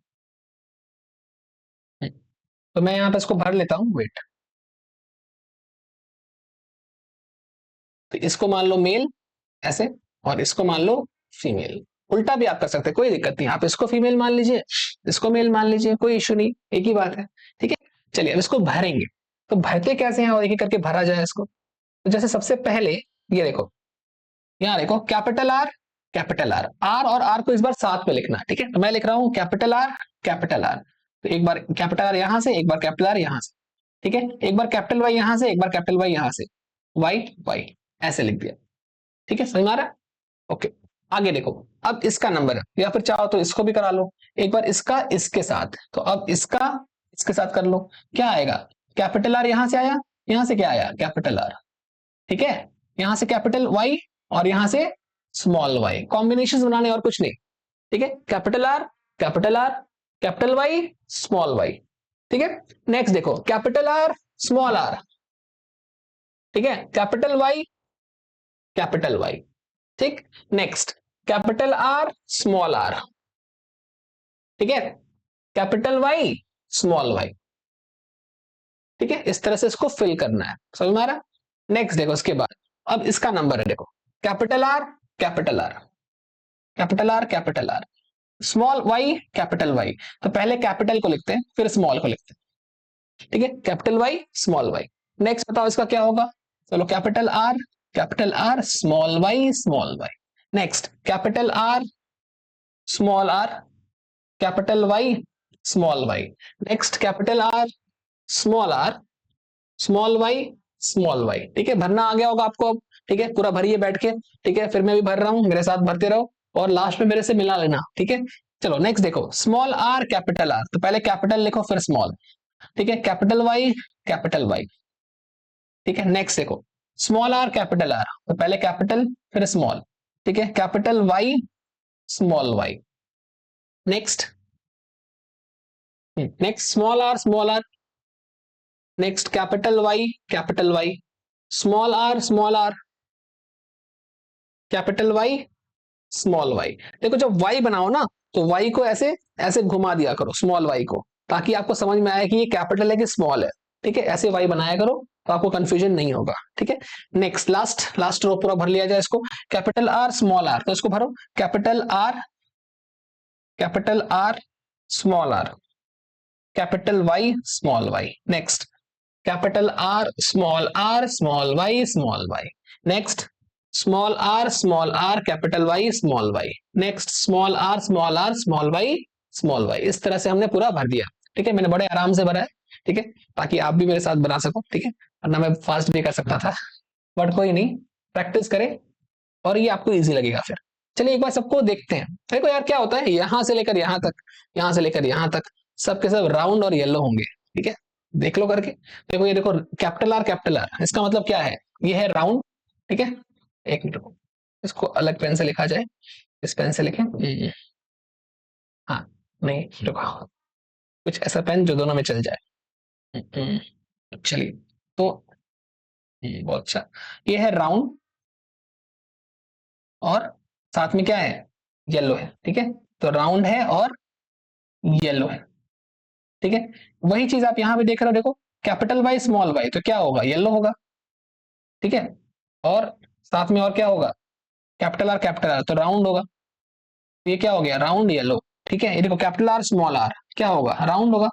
तो मैं यहाँ पे इसको भर लेता हूँ, वेट। तो इसको मान लो मेल ऐसे, और इसको मान लो फीमेल। उल्टा भी आप कर सकते हैं, कोई दिक्कत नहीं, आप इसको फीमेल मान लीजिए, इसको मेल मान लीजिए, कोई इशू नहीं, एक ही बात है, ठीक है। चलिए अब इसको भरेंगे। तो भरते कैसे हैं और एक एक करके भरा जाए इसको। तो जैसे सबसे पहले ये देखो, यहाँ देखो capital R capital R, R और आर को इस बार साथ में लिखना, ठीक है। तो मैं लिख रहा हूं कैपिटल आर कैपिटल आर। तो एक बार कैपिटल आर यहां से, एक बार कैपिटल आर यहां से, ठीक है। एक बार कैपिटल वाई यहां से, एक बार कैपिटल वाई यहां से, वाई वाई, ऐसे लिख दिया, ठीक है। समझ में आ रहा है? ओके। आगे देखो, अब इसका नंबर है, या फिर चाहो तो इसको भी करा लो, एक बार इसका इसके साथ। तो अब इसका इसके साथ कर लो, क्या आएगा, कैपिटल आर यहां से आया, यहां से क्या आया, कैपिटल आर, ठीक है। यहां से कैपिटल वाई और यहां से स्मॉल वाई, कॉम्बिनेशन बनाने और कुछ नहीं, ठीक है। Capital R capital R capital Y small Y, ठीक है। नेक्स्ट देखो, कैपिटल आर स्मॉल आर, ठीक है। कैपिटल वाई, ठीक। Next capital R small R, ठीक है। कैपिटल वाई स्मॉल वाई, ठीक है। इस तरह से इसको फिल करना है, समझ में आ रहा। नेक्स्ट देखो इसके बाद, अब इसका नंबर है देखो, capital R capital R capital R capital R, small Y capital Y. तो पहले कैपिटल को लिखते हैं फिर स्मॉल को लिखते हैं, ठीक है। Capital Y small Y. Next बताओ इसका क्या होगा, चलो capital R small Y. Next capital R small R capital Y small Y. Next capital R small Y small Y, ठीक है। भरना आ गया होगा आपको अब, ठीक है। पूरा भरिए बैठ के, ठीक है। फिर मैं भी भर रहा हूं, मेरे साथ भरते रहो और लास्ट में मेरे से मिला लेना, ठीक है। चलो नेक्स्ट देखो, स्मॉल आर कैपिटल आर, तो पहले कैपिटल लिखो फिर स्मॉल, ठीक है। कैपिटल वाई, ठीक है। नेक्स्ट देखो, स्मॉल आर कैपिटल आर, तो पहले कैपिटल फिर स्मॉल, ठीक है। Capital Y small Y. Next next small R, next capital Y small R capital Y small Y. देखो जब वाई बनाओ ना, तो वाई को ऐसे ऐसे घुमा दिया करो, स्मॉल वाई को, ताकि आपको समझ में आए कि ये कैपिटल है कि स्मॉल है, ठीक है। ऐसे वाई बनाया करो तो आपको कंफ्यूजन नहीं होगा, ठीक है। नेक्स्ट लास्ट रो पूरा भर लिया जाए इसको, कैपिटल आर स्मॉल आर, तो इसको भरो, capital R small R capital Y small Y. Next capital R small Y. Next small R capital Y small Y. Next small Y small Y. इस तरह से हमने पूरा भर दिया, ठीक है। मैंने बड़े आराम से भरा है, ठीक है, ताकि आप भी मेरे साथ बना सको, ठीक है। वरना मैं फास्ट भी कर सकता था, बट कोई नहीं, प्रैक्टिस करें और ये आपको इजी लगेगा फिर। चलिए एक बार सबको देखते हैं। देखो यार क्या होता है, यहां से लेकर यहां तक, यहां से लेकर यहां तक सब के सब राउंड और येलो होंगे। ठीक है, देख लो करके। देखो ये देखो, कैपिटल आर, इसका मतलब क्या है, ये है राउंड। ठीक है, एक मिनट को, इसको अलग पेन से लिखा जाए, इस पेन से लिखें। हाँ, नहीं रुको, कुछ ऐसा पेन जो दोनों में चल जाए। चलिए, तो बहुत अच्छा, ये है राउंड और साथ में क्या है, येलो है। ठीक है, तो राउंड है और येलो है। ठीक है, वही चीज आप यहां पे देख रहे हो, देखो कैपिटल वाई स्मॉल वाई, तो क्या होगा, येलो होगा। ठीक है, और साथ में और क्या होगा, कैपिटल आर तो राउंड होगा। तो ये क्या हो गया, राउंड येलो। ठीक है, ये देखो कैपिटल आर स्मॉल आर क्या होगा, राउंड होगा।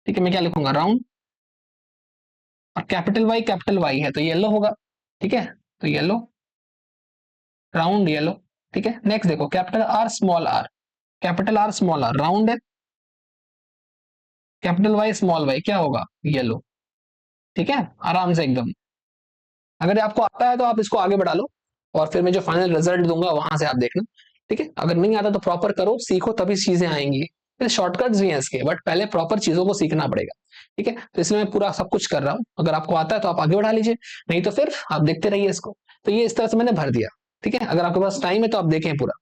ठीक है, मैं क्या लिखूंगा, राउंड। और कैपिटल वाई है तो येलो होगा। ठीक है, तो येलो, राउंड येलो। ठीक है, नेक्स्ट देखो capital R small R round है, कैपिटल वाई स्मॉल वाई क्या होगा, येलो। ठीक है, आराम से एकदम। अगर आपको आता है तो आप इसको आगे बढ़ा लो, और फिर मैं जो फाइनल रिजल्ट दूंगा वहां से आप देखना। ठीक है, अगर नहीं आता तो प्रॉपर करो, सीखो, तभी चीजें आएंगी। फिर शॉर्टकट्स भी हैं इसके, बट पहले प्रॉपर चीजों को सीखना पड़ेगा। ठीक है, तो इसमें मैं पूरा सब कुछ कर रहा हूँ, अगर आपको आता है तो आप आगे बढ़ा लीजिए, नहीं तो फिर आप देखते रहिए इसको। तो ये इस तरह से मैंने भर दिया। ठीक है, अगर आपके पास टाइम है तो आप देखें पूरा।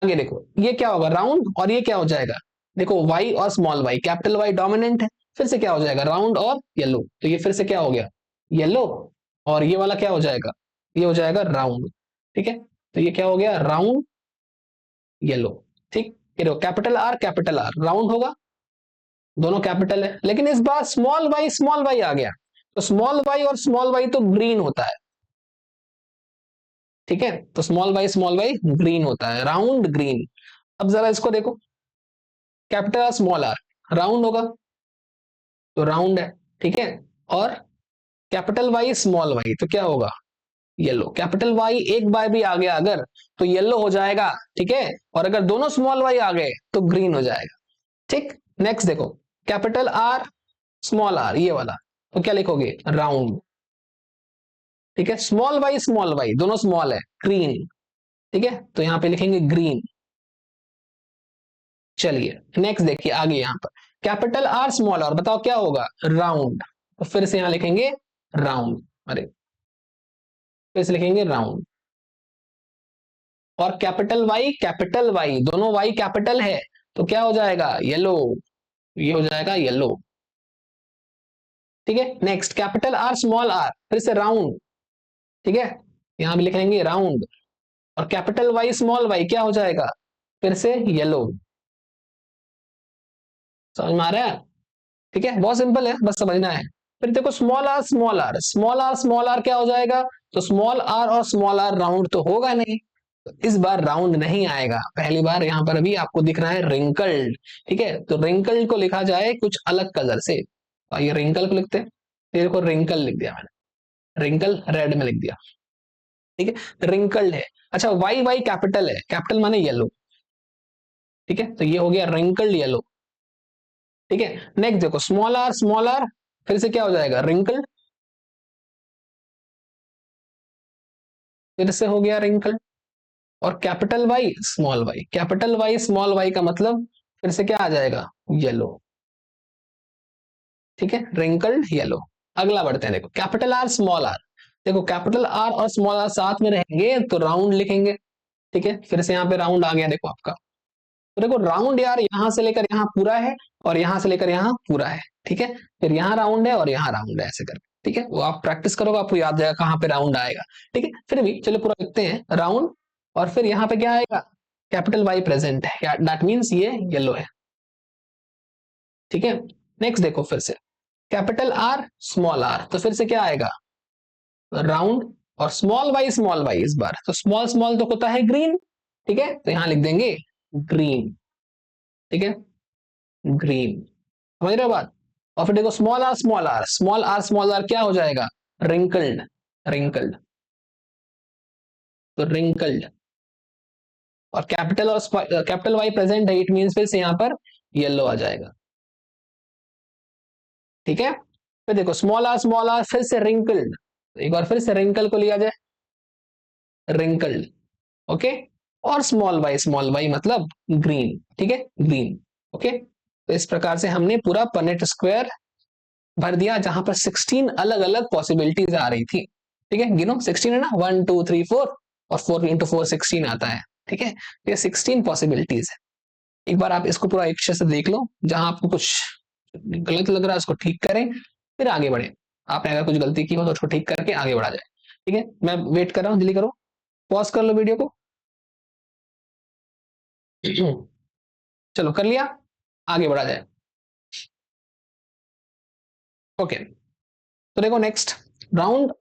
आगे देखो, ये क्या होगा, राउंड, और ये क्या हो जाएगा, देखो वाई और small Y, capital Y dominant है, फिर से क्या हो जाएगा, राउंड और येलो, तो ये फिर से क्या हो गया, येलो। और ये वाला क्या हो जाएगा, ये हो जाएगा राउंड। ठीक है, तो ये क्या हो गया, राउंड येलो। ठीक, ये देखो कैपिटल आर राउंड होगा, दोनों कैपिटल है, लेकिन इस बार स्मॉल वाई आ गया, तो स्मॉल वाई और स्मॉल वाई तो ग्रीन होता है। ठीक है, तो स्मॉल वाई ग्रीन होता है, राउंड ग्रीन। अब जरा इसको देखो, capital R small R round होगा, तो राउंड है। ठीक है, और कैपिटल वाई स्मॉल वाई तो क्या होगा, येलो। कैपिटल वाई एक बार भी आ गया अगर, तो येलो हो जाएगा। ठीक है, और अगर दोनों स्मॉल वाई आ गए तो ग्रीन हो जाएगा। ठीक, नेक्स्ट देखो, कैपिटल आर स्मॉल आर ये वाला, तो क्या लिखोगे, राउंड। ठीक है, स्मॉल वाई दोनों स्मॉल है, ग्रीन। ठीक है, तो यहां पे लिखेंगे ग्रीन। चलिए नेक्स्ट देखिए आगे, यहां पर कैपिटल आर स्मॉल आर, बताओ क्या होगा, राउंड। तो फिर से यहां लिखेंगे राउंड, अरे फिर से लिखेंगे राउंड। और कैपिटल वाई दोनों वाई कैपिटल है, तो क्या हो जाएगा, येलो। ये हो जाएगा येलो। ठीक है, next capital R small R फिर से राउंड। ठीक है, यहां भी लिख लेंगे राउंड। और कैपिटल वाई स्मॉल वाई क्या हो जाएगा, फिर से येलो। समझ में आ रहा है, ठीक है, बहुत सिंपल है, बस समझना है। फिर देखो स्मॉल आर क्या हो जाएगा, तो स्मॉल आर और स्मॉल आर राउंड तो होगा नहीं, तो इस बार राउंड नहीं आएगा। पहली बार यहां पर अभी आपको दिख रहा है रिंकल्ड। ठीक है, तो रिंकल्ड को लिखा जाए कुछ अलग कलर से, ये रिंकल को लिखते हैं, तेरे को रिंकल लिख दिया मैंने, रिंकल रेड में लिख दिया। ठीक है, रिंकल्ड है। अच्छा, वाई वाई कैपिटल है, कैपिटल माने येलो। ठीक है, तो ये हो गया रिंकल्ड येलो। ठीक है, नेक्स्ट देखो स्मॉल आर फिर से क्या हो जाएगा, रिंकल्ड, फिर से हो गया रिंकल्ड। और कैपिटल वाई स्मॉल वाई का मतलब फिर से क्या आ जाएगा, येलो। ठीक है, रिंकल्ड येलो। अगला बढ़ते हैं, देखो कैपिटल आर स्मॉल आर, देखो कैपिटल आर और स्मॉल आर साथ में रहेंगे तो राउंड लिखेंगे। ठीक है, फिर से यहाँ पे राउंड आ गया देखो आपका। तो देखो राउंड यार यहां से लेकर यहां पूरा है, और यहां से लेकर यहां पूरा है। ठीक है, फिर यहां राउंड है और यहां राउंड है, ऐसे करके। ठीक है, वो आप प्रैक्टिस करोगे आपको याद जाएगा कहां पे राउंड आएगा। ठीक है, फिर भी चलो पूरा लिखते हैं, राउंड। और फिर यहां पे क्या आएगा, कैपिटल वाई प्रेजेंट है, दैट मीन्स ये येलो है। ठीक है, नेक्स्ट देखो फिर से कैपिटल आर स्मॉल आर, तो फिर से क्या आएगा, राउंड। और स्मॉल वाई इस बार तो स्मॉल स्मॉल तो होता है ग्रीन। ठीक है, तो यहां लिख देंगे ग्रीन। ठीक है, ग्रीन, समझ रहे हो बात। और फिर देखो स्मॉल आर क्या हो जाएगा, रिंकल्ड, रिंकल्ड, तो रिंकल्ड। और कैपिटल वाई प्रेजेंट है, इट मींस फिर से यहां पर येलो आ जाएगा। ठीक है, फिर देखो स्मॉल आर फिर से रिंकल्ड, एक बार फिर से रिंकल को लिया जाए, रिंकल्ड, ओके। और स्मॉल वाई मतलब ग्रीन, ठीक है, ग्रीन, ओके। तो इस प्रकार से हमने पूरा पनेट स्क्वायर भर दिया जहां पर 16 अलग अलग पॉसिबिलिटीज आ रही थी, ठीक है। गिनो 16 है ना, 1 2 3 4, और 4 इंटू 4 16 आता है, ठीक है। ये 16 पॉसिबिलिटीज है। एक बार आप इसको पूरा अच्छे से देख लो, जहां आपको कुछ गलत लग रहा है उसको ठीक करें, फिर आगे बढ़े। आपने अगर कुछ गलती की हो तो उसको ठीक करके आगे बढ़ा जाए, ठीक है। मैं वेट कर रहा हूँ, जल्दी करो, पॉज कर लो वीडियो को। चलो कर लिया, आगे बढ़ा जाए, ओके। तो देखो नेक्स्ट राउंड,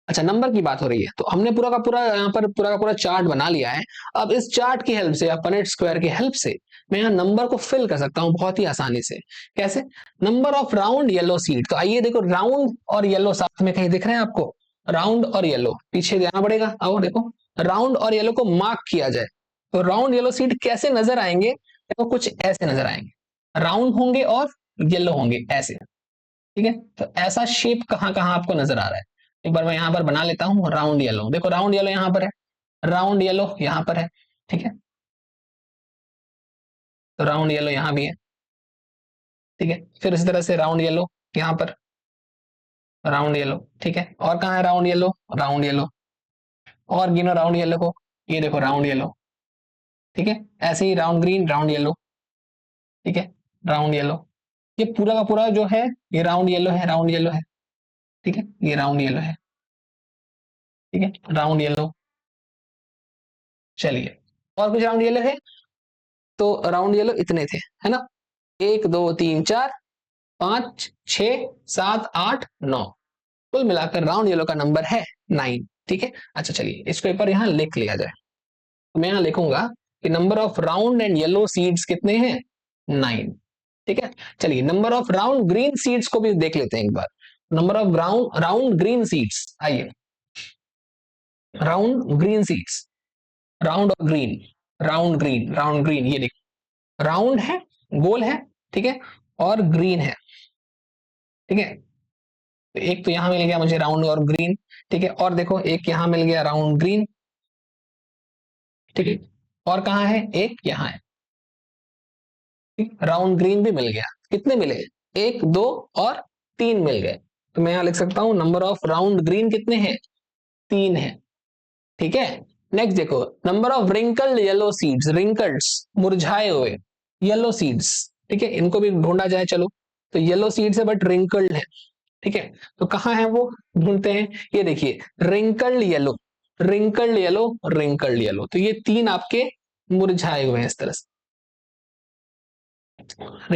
अच्छा नंबर की बात हो रही है, तो हमने पूरा का पूरा यहाँ पर पूरा का पूरा चार्ट बना लिया है। अब इस चार्ट की हेल्प से या पनेट स्क्वायर की हेल्प से मैं यहाँ नंबर को फिल कर सकता हूँ बहुत ही आसानी से। कैसे? Number of round yellow seed, तो आइए देखो राउंड और येलो साथ में कहीं दिख रहे हैं आपको? राउंड और येलो पीछे जाना पड़ेगा, आओ देखो, राउंड और येलो को मार्क किया जाए तो राउंड येलो सीड कैसे नजर आएंगे? देखो कुछ ऐसे नजर आएंगे, राउंड होंगे और येलो होंगे ऐसे, ठीक है। तो ऐसा शेप कहाँ कहाँ आपको नजर आ रहा है? एक बार मैं यहां पर बना लेता हूँ राउंड येलो, देखो राउंड येलो यहां पर है, राउंड येलो यहां पर है, ठीक है। तो राउंड येलो यहां भी है, ठीक है। फिर इसी तरह से राउंड येलो यहां पर, राउंड येलो, ठीक है। और कहाँ है राउंड येलो? राउंड येलो, और गिनो राउंड येलो को, ये देखो राउंड येलो, ठीक है। ऐसे ही राउंड ग्रीन, राउंड येलो, ठीक है, राउंड येलो। ये पूरा का पूरा जो है ये राउंड येलो है, राउंड येलो है, ठीक है, ये राउंड येलो है, ठीक है, राउंड येलो। चलिए, और कुछ राउंड येलो है? तो राउंड येलो इतने थे, है ना, 1 2 3 4 5 6 7 8 9, कुल मिलाकर राउंड येलो का नंबर है 9, ठीक है। अच्छा चलिए इस पेपर यहां लिख लिया जाए, तो मैं यहां लिखूंगा कि number of round and yellow seeds कितने हैं? 9, ठीक है। चलिए number of round green seeds को भी देख लेते हैं एक बार। Number of round green seeds, आइए, राउंड ग्रीन सीड्स, राउंड और green, round green, round green, ये देखो राउंड है, गोल है, ठीक है, और ग्रीन है, ठीक है। तो एक तो यहां मिल गया मुझे राउंड और ग्रीन, ठीक है, और देखो एक यहां मिल गया राउंड ग्रीन, ठीक है, और कहाँ है? एक यहाँ है, राउंड ग्रीन भी मिल गया। कितने मिले? 1 2 और 3 मिल गए। तो मैं यहां लिख सकता हूं नंबर ऑफ राउंड ग्रीन कितने हैं? 3 है, ठीक है। नेक्स्ट देखो number of wrinkled yellow seeds, wrinkleds मुरझाए हुए येलो सीड्स, ठीक है, इनको भी ढूंढा जाए, चलो। तो येलो सीड्स है बट रिंकल्ड है, ठीक है। तो कहाँ है वो, ढूंढते हैं। ये देखिए wrinkled yellow, wrinkled yellow, wrinkled yellow, तो ये 3 आपके मुरझाए हुए हैं इस तरह से,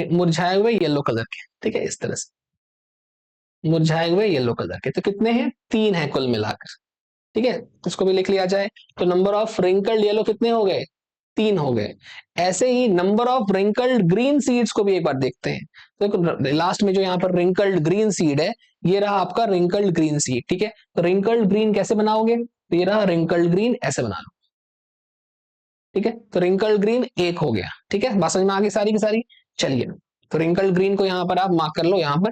मुरझाए हुए येलो कलर के, ठीक है, इस तरह से मुरझाए हुए येलो कलर के। तो कितने हैं? 3 है कुल मिलाकर, ठीक है। इसको भी लिख लिया जाए, तो नंबर ऑफ रिंकल्ड येलो कितने हो गए? 3 हो गए। ऐसे ही number of wrinkled green seeds को भी एक बार देखते हैं। तो लास्ट में जो यहाँ पर रिंकल्ड ग्रीन सीड है, ये रहा आपका रिंकल्ड ग्रीन सीड, ठीक है। तो रिंकल्ड ग्रीन कैसे बनाओगे? तो ये रहा रिंकल्ड ग्रीन, ऐसे बना लो, ठीक है। तो रिंकल्ड ग्रीन एक हो गया, ठीक है, बात समझ में आ गई सारी की सारी। चलिए, तो रिंकल्ड ग्रीन को यहाँ पर आप मार्क कर लो यहाँ पर।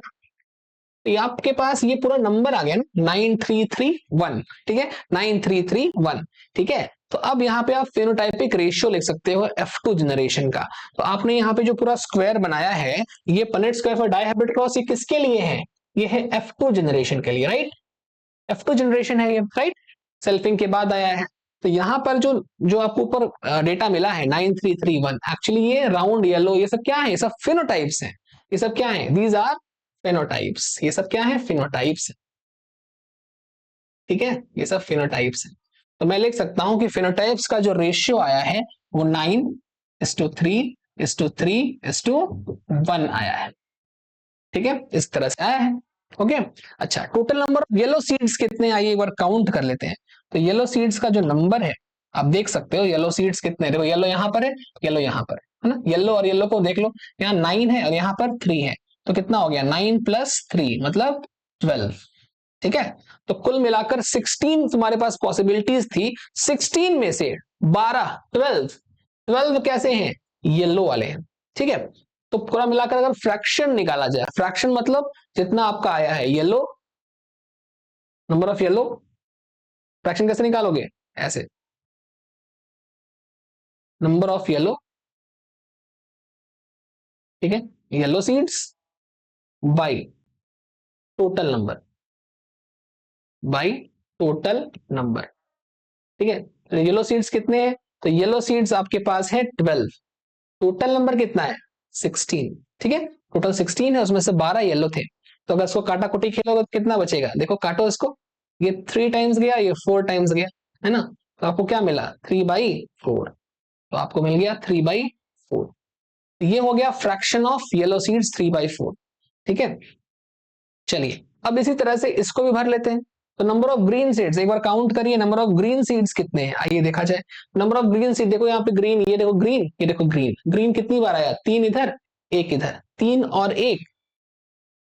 तो ये आपके पास ये पूरा नंबर आ गया ना, 9331, ठीक है, 9331, ठीक है। तो अब यहाँ पे आप फेनोटाइपिक रेशियो लिख सकते हो F2 जनरेशन का। तो आपने यहाँ पे जो पूरा स्क्वायर बनाया है, ये पनेट स्क्वायर फॉर डायहेब्रिड क्रॉस, ये किसके लिए है? ये है F2 जनरेशन के लिए, राइट, F2 जनरेशन है ये, राइट, सेल्फिंग के बाद आया है। तो यहाँ पर जो जो आपको ऊपर डेटा मिला है 9331, एक्चुअली ये राउंड येलो, ये सब क्या है? ये सब फिनोटाइप्स हैं, ये सब क्या है? दीज आर फेनोटाइप्स, ये सब क्या है? फिनोटाइप्स, ठीक है, ये सब फिनोटाइप्स है। तो मैं लिख सकता हूं कि फिनोटाइप्स का जो रेशियो आया है वो 9:3:3:1 आया है, ठीक है, इस तरह से आया है, ओके। अच्छा total number of yellow seeds कितने, आइए एक बार काउंट कर लेते हैं। तो येलो सीड्स का जो नंबर है, आप देख सकते हो येलो सीड्स कितने, देखो येलो यहां पर है, येलो यहां पर है ना, येलो और येलो को देख लो, यहाँ 9 है और यहाँ पर 3 है, तो कितना हो गया? 9 + 3 मतलब 12, ठीक है। तो कुल मिलाकर 16 तुम्हारे पास पॉसिबिलिटीज थी, 16 में से 12, 12 कैसे हैं? येलो वाले हैं, ठीक है। तो पूरा मिलाकर अगर फ्रैक्शन निकाला जाए, फ्रैक्शन मतलब जितना आपका आया है yellow, number of yellow, fraction कैसे निकालोगे, ऐसे, नंबर ऑफ येलो, ठीक है, yellow seeds by total number, by total number, ठीक है। तो येलो सीड्स कितने हैं, तो येलो सीड्स आपके पास है 12, टोटल नंबर कितना है 16, ठीक है, टोटल 16 है, उसमें से 12 येलो थे। तो अगर इसको काटा कुटी खेलोगे तो कितना बचेगा, देखो काटो इसको, ये 3 टाइम्स गया, ये 4 टाइम्स गया, है ना, तो आपको क्या मिला 3/4, तो आपको मिल गया 3/4। ये हो गया फ्रैक्शन ऑफ येलो सीड्स 3/4, ठीक है। चलिए अब इसी तरह से इसको भी भर लेते हैं। तो नंबर ऑफ ग्रीन सीड्स एक बार काउंट करिए, नंबर ऑफ ग्रीन सीड्स कितने हैं, आइए देखा जाए। नंबर ऑफ ग्रीन सीड, देखो यहाँ पे ग्रीन, ये देखो ग्रीन, ये देखो ग्रीन, ग्रीन कितनी बार आया, 3 इधर, 1 इधर, 3 और 1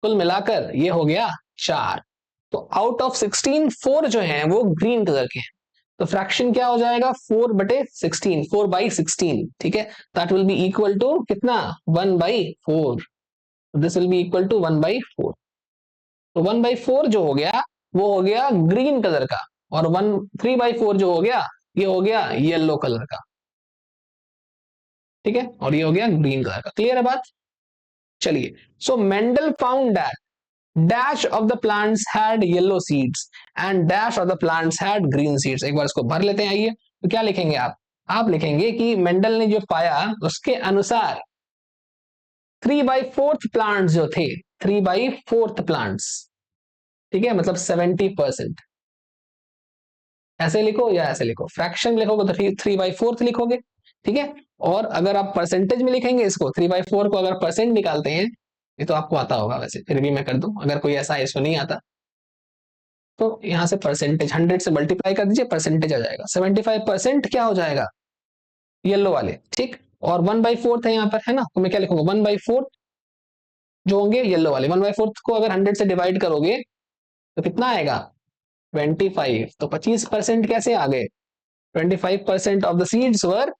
कुल मिलाकर ये हो गया 4। तो आउट ऑफ 16 4 जो है वो ग्रीन कलर के हैं। तो फ्रैक्शन क्या हो जाएगा 4/16, 4/16, ठीक है, that will be equal to कितना 1/4, this will be equal to 1/4। तो 1/4 जो हो गया वो हो गया ग्रीन कलर का, और 3/4 जो हो गया ये हो गया येलो कलर का, ठीक है, और ये हो गया ग्रीन कलर का। क्लियर है बात। चलिए, so Mendel found that dash of the plants had yellow seeds and dash of the plants had green seeds. एक बार इसको भर लेते हैं, आइए। तो क्या लिखेंगे आप लिखेंगे कि मेंडल ने जो पाया उसके अनुसार 3/4 प्लांट्स जो थे, 3/4 प्लांट्स, ठीक है, मतलब 70%, ऐसे लिखो या ऐसे लिखो, फ्रैक्शन लिखोगे तो 3/4 लिखोगे, ठीक है। और अगर आप परसेंटेज में लिखेंगे इसको, 3/4 को अगर परसेंट निकालते हैं, ये तो आपको आता होगा वैसे, फिर भी मैं कर दूं, अगर कोई ऐसा है इसको नहीं आता तो यहां से परसेंटेज 100 से मल्टीप्लाई कर दीजिए, परसेंटेज आ जाएगा, 75% क्या हो जाएगा येलो वाले, ठीक। और 1/4 है यहाँ पर, है ना, तो मैं क्या लिखूंगा 1/4 जो होंगे येलो वाले, 1/4 को अगर 100 से डिवाइड करोगे तो कितना आएगा 25, तो 25% कैसे आ गए, 25% of the seeds were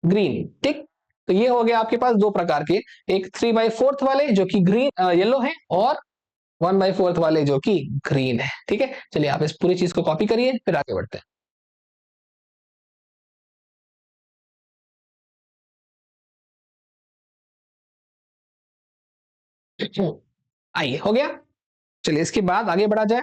green, ठीक। तो ये हो गया आपके पास दो प्रकार के, एक 3/4 वाले जो कि ग्रीन येलो है, और 1/4 वाले जो कि ग्रीन है, ठीक है। चलिए आप इस पूरी चीज को कॉपी करिए, फिर आगे बढ़ते हैं। आइए, हो गया। चलिए इसके बाद आगे बढ़ा जाए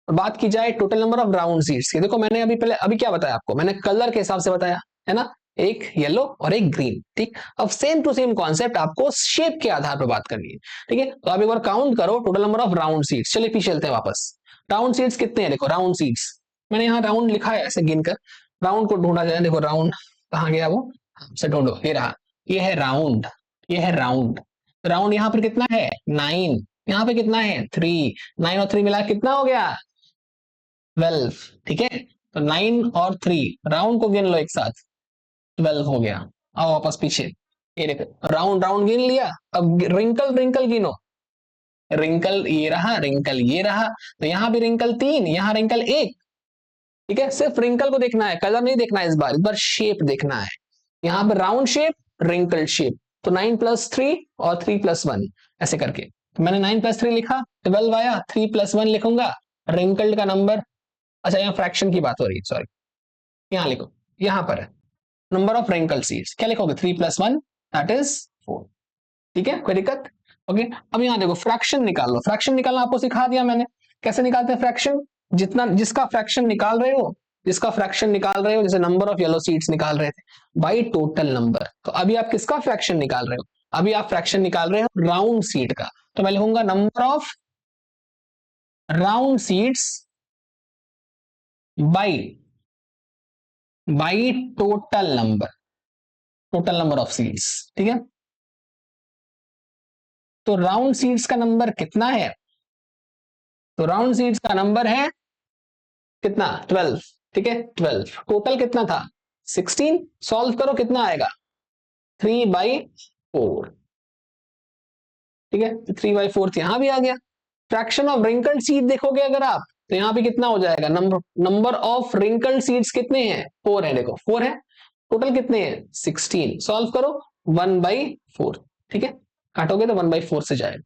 और बात की जाए total number of round seeds की। देखो मैंने अभी क्या बताया आपको, मैंने कलर के हिसाब से बताया, है ना, एक येलो और एक ग्रीन, ठीक। अब सेम टू सेम कॉन्सेप्ट आपको शेप के आधार पर बात करनी है, ठीक है। तो आप एक बार काउंट करो total number of round seeds. चलिए पीछे चलते हैं वापस, राउंड सीड्स कितने हैं, देखो राउंड सीड्स मैंने यहाँ राउंड लिखा है ऐसे गिनकर, राउंड को ढूंढा जाए, देखो राउंड कहाँ गया वो, से ढूंढो, ये रहा, ये है राउंड, ये है राउंड। राउंड यहाँ पर कितना है 9, यहाँ पे कितना है 3, 9 और 3 मिला कितना हो गया 12, ठीक है। तो 9 और 3 राउंड को गिन लो एक साथ, 12 हो गया। आओ वापस पीछे, ये देखो राउंड राउंड गिन लिया, अब रिंकल रिंकल गिनो, रिंकल ये रहा, रिंकल ये रहा, तो यहाँ भी रिंकल 3, यहाँ रिंकल 1, ठीक है। सिर्फ रिंकल को देखना है, कलर नहीं देखना है, इस बार शेप देखना है। यहाँ पर राउंड शेप, रिंकल शेप, तो 9+3 और 3+1 ऐसे करके, तो मैंने 9+3 लिखा, 12 आया, 3+1 लिखूंगा, रिंकल्ड का नंबर, अच्छा यहाँ फ्रैक्शन की बात हो रही है, सॉरी, यहाँ लिखो, यहाँ पर है नंबर ऑफ रिंकल सीड्स, क्या लिखोगे 3+1 दैट इज 4, ठीक है, कोई दिक्कत। ओके, अब यहाँ देखो फ्रैक्शन निकाल लो, फ्रैक्शन निकालना आपको सिखा दिया मैंने, कैसे निकालते हैं फ्रैक्शन, जितना जिसका फ्रैक्शन निकाल रहे हो, जिसका फ्रैक्शन निकाल रहे हो, जैसे नंबर ऑफ येलो सीड्स निकाल रहे थे बाई टोटल नंबर, तो अभी आप किसका फ्रैक्शन निकाल रहे हो, अभी आप फ्रैक्शन निकाल रहे हो राउंड सीड का, तो मैं लिखूंगा number of round seeds by total number, total number of seeds, ठीक है। तो राउंड सीड्स का नंबर कितना है, तो राउंड सीड्स का नंबर है कितना 12, ठीक है, 12, टोटल कितना था 16, सॉल्व करो कितना आएगा 3/4, ठीक है, 3/4 यहां भी आ गया। फ्रैक्शन ऑफ रिंकल्ड सीड देखोगे अगर आप, तो यहां पे कितना हो जाएगा, नंबर ऑफ रिंकल्ड सीड्स कितने हैं 4 है, देखो 4 है, टोटल कितने हैं 16, सॉल्व करो 1/4, ठीक है, काटोगे तो 1/4 से जाएगा,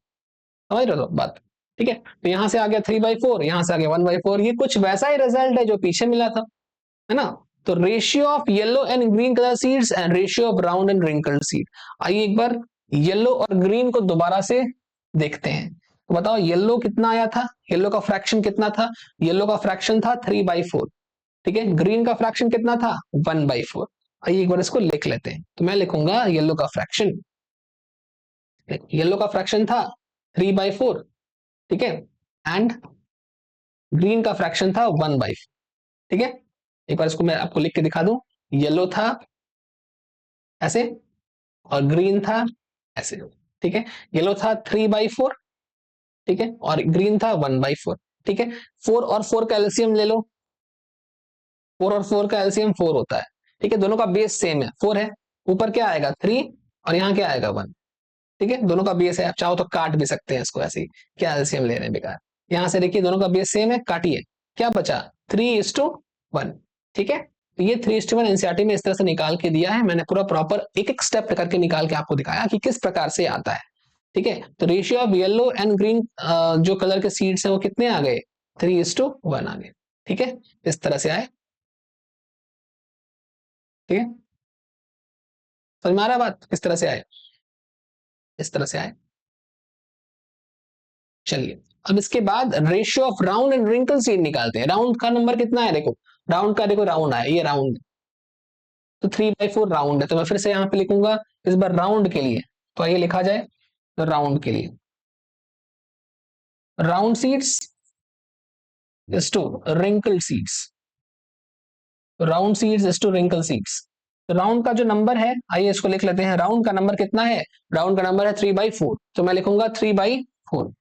समझ रहे हो बात? ठीक है, तो यहां से आ गया 3/4, यहां से आ गया 1/4, ये कुछ वैसा ही रिजल्ट है जो पीछे मिला था, है ना? तो ratio of yellow and green colour seeds and ratio of brown and wrinkled seed. आइए एक बार येलो और ग्रीन को दोबारा से देखते हैं। तो बताओ येलो कितना आया था, येलो का फ्रैक्शन कितना था? येलो का फ्रैक्शन था 3/4, ठीक है। ग्रीन का फ्रैक्शन कितना था? 1/4। आइए एक बार इसको लिख लेते हैं। तो मैं लिखूंगा येलो का फ्रैक्शन, येलो का फ्रैक्शन था 3/4, ठीक है, एंड ग्रीन का फ्रैक्शन था 1/4, ठीक है। एक बार इसको मैं आपको लिख के दिखा दूं, येलो था ऐसे और ग्रीन था ऐसे, ठीक है। येलो था 3/4, ठीक है, और ग्रीन था 1/4, ठीक है। 4 और 4 का एलसीएम ले लो, 4 और 4 का एलसीएम 4 होता है, ठीक है। दोनों का बेस सेम है, 4 है, ऊपर क्या आएगा 3 और यहाँ क्या आएगा 1, ठीक है। दोनों का बेस है, आप चाहो तो काट भी सकते हैं इसको ऐसे ही, क्या एलसीएम ले रहे हैं बेकार। यहां से देखिए दोनों का बेस सेम है, काटिए, क्या बचा 3:1, ठीक है। तो ये 3:1 एनसीईआरटी में इस तरह से निकाल के दिया है, मैंने पूरा प्रॉपर एक एक स्टेप करके निकाल के आपको दिखाया कि किस प्रकार से आता है, ठीक है। तो ratio of yellow and green जो कलर के सीड्स हैं वो कितने आ गए, 3:1 आ गए, ठीक है। इस तरह से आए, ठीक है। समझ में आ रहा है बात, किस तरह से आए, इस तरह से आए। चलिए अब इसके बाद ratio of round and wrinkle seed निकालते हैं। राउंड का नंबर कितना है, देखो राउंड का, देखो राउंड आया, ये राउंड, तो 3/4 राउंड है, तो मैं फिर से यहां पे लिखूंगा इस बार राउंड के लिए, तो आइए लिखा जाए, तो राउंड के लिए round seeds is to wrinkle seeds, round seeds is to wrinkle seeds. तो राउंड का जो नंबर है, आइए इसको लिख लेते हैं, राउंड का नंबर कितना है, राउंड का नंबर है 3/4, तो मैं लिखूंगा 3/4।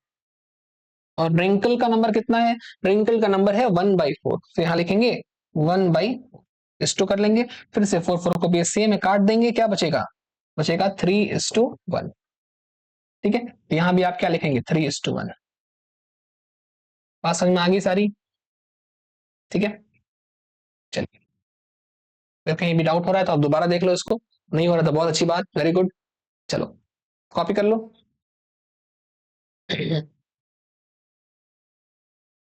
और रिंकल का नंबर कितना है, रिंकल का नंबर है 1/4, तो यहां लिखेंगे 1/, कर लेंगे, फिर से 4 को भी सेम में काट देंगे, क्या बचेगा, बचेगा 3:1, ठीक है। तो यहां भी आप क्या लिखेंगे 3:1। बात समझ में आ गई सारी, ठीक है। चलिए अगर कहीं भी डाउट हो रहा है तो आप दोबारा देख लो इसको, नहीं हो रहा तो बहुत अच्छी बात, वेरी गुड। चलो कॉपी कर लो।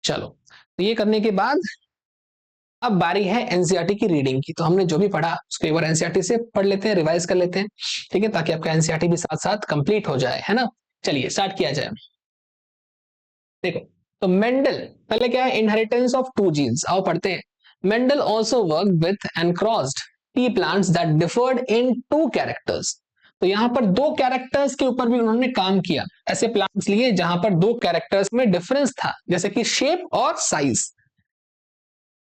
चलो तो ये करने के बाद अब बारी है एनसीईआरटी की रीडिंग की। तो हमने जो भी पढ़ा उसको एक बार एनसीईआरटी से पढ़ लेते हैं, रिवाइज कर लेते हैं, ठीक है, ताकि आपका एनसीईआरटी भी साथ साथ कंप्लीट हो जाए, है ना। चलिए स्टार्ट किया जाए। देखो तो मेंडल, पहले क्या है, इनहेरिटेंस ऑफ टू जीन्स, आओ पढ़ते हैं। Mendel also work with and crossed T plants that deferred in 2 characters. तो यहां पर 2 कैरेक्टर्स के ऊपर भी उन्होंने काम किया, ऐसे प्लांट्स लिए जहां पर 2 कैरेक्टर्स में डिफरेंस था, जैसे कि शेप और साइज,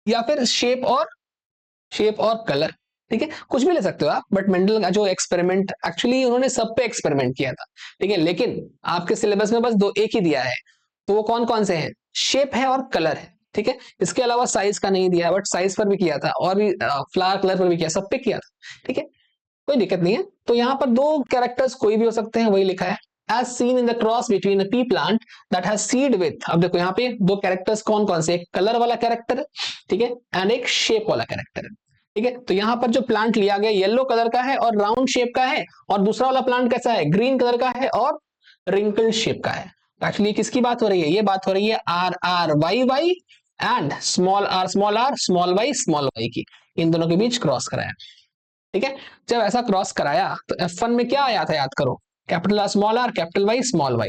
या फिर शेप और कलर, ठीक है, कुछ भी ले सकते हो आप, बट मेंडल का जो एक्सपेरिमेंट, एक्चुअली उन्होंने सब पे एक्सपेरिमेंट किया था, ठीक है, लेकिन आपके सिलेबस में बस 2 एक ही दिया है, तो वो कौन कौन से हैं, शेप है और कलर है, ठीक है। इसके अलावा साइज का नहीं दिया, बट साइज पर भी किया था, और भी फ्लावर कलर पर भी किया, सब पे किया था, ठीक है, कोई दिक्कत नहीं है। तो यहाँ पर 2 कैरेक्टर्स कोई भी हो सकते हैं, वही लिखा है, as seen in the cross between a pea plant that has seed with। अब देखो यहाँ पे 2 कैरेक्टर्स कौन कौन से, एक कलर वाला कैरेक्टर है, ठीक है, एंड एक शेप वाला कैरेक्टर है, ठीक है। तो यहाँ पर जो प्लांट लिया गया येलो कलर का है और राउंड शेप का है, और दूसरा वाला प्लांट कैसा है, ग्रीन कलर का है और रिंकल शेप का है। एक्चुअली किसकी बात हो रही है, ये बात हो रही है RRYY एंड स्मॉल r की, इन दोनों के बीच क्रॉस कराया, ठीक है। जब ऐसा क्रॉस कराया तो F1 में क्या आया था, याद करो, capital R small r, capital Y small y,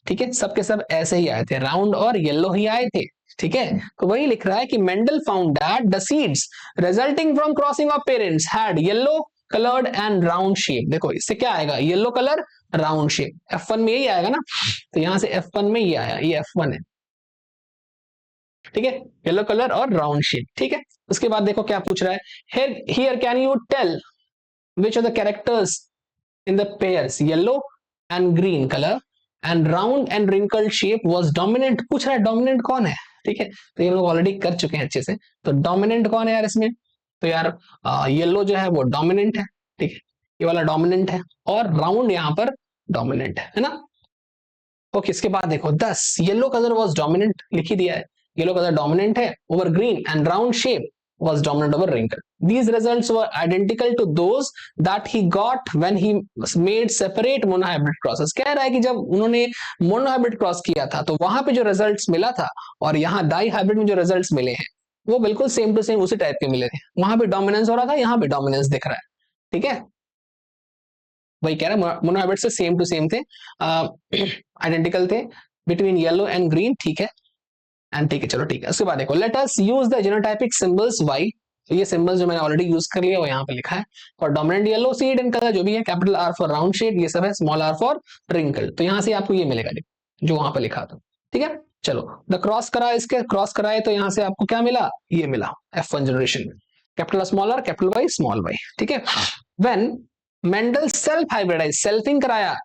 ठीक है, सबके सब ऐसे ही आए थे, राउंड और येलो ही आए थे, ठीक है। तो वही लिख रहा है कि Mendel found that the seeds resulting from crossing of parents had yellow coloured and round shape. देखो इससे क्या आएगा, yellow colour round shape, F1 में यही आएगा ना, तो यहां से F1 में ये आया, ये F1 है, ठीक है, येलो कलर और राउंड शेप, ठीक है। उसके बाद देखो क्या पूछ रहा है, here can you tell which are the characters in the pairs yellow and green color and round and wrinkled shape was dominant। पूछ रहा है डोमिनेंट कौन है, ठीक है, तो ये लोग ऑलरेडी कर चुके हैं अच्छे से, तो डोमिनेंट कौन है यार इसमें, तो यार येलो जो है वो डोमिनेंट है, ठीक है, ये वाला डोमिनेंट है, और राउंड यहाँ पर डोमिनेंट है ना। ओके इसके बाद देखो 10 येलो कलर वॉज डोमिनेंट, लिख ही दिया है, येलो कलर डोमिनेंट है over green and round shape was dominant over wrinkle. These results were identical to those that he got when he made separate monohybrid crosses. कह रहा है कि जब उन्होंने मोनोहाइब्रिड क्रॉस किया था तो वहां पे जो रिजल्ट्स मिला था और यहाँ डाई हाइब्रिड में जो रिजल्ट्स मिले हैं वो बिल्कुल सेम टू सेम उसी टाइप के मिले थे। वहां पे डोमिनेंस हो रहा था, यहाँ पे डोमिनेंस दिख रहा है, ठीक है। वही कह रहा है मोनोहाइब्रिड से सेम टू सेम थे, आइडेंटिकल थे बिटवीन येलो एंड ग्रीन, ठीक है। एंड ठीक है, चलो ठीक है। उसके बाद देखो, let us use the genotypic symbols Y. तो ये सिंबल्स जो मैंने ऑलरेडी यूज कर लिया वो यहाँ पे लिखा है। For dominant yellow seed in colour जो भी है, capital R for round shade, ये सब है, स्मॉल आर फॉर रिंकल। तो यहाँ से आपको ये मिलेगा जो वहां पे लिखा था, ठीक है। चलो, द क्रॉस करा, इसके क्रॉस कराए तो यहाँ से आपको क्या मिला, ये मिला F1 जनरेशन में, capital small R capital Y small Y, ठीक है। When Mendel self hybridize, selfing कराया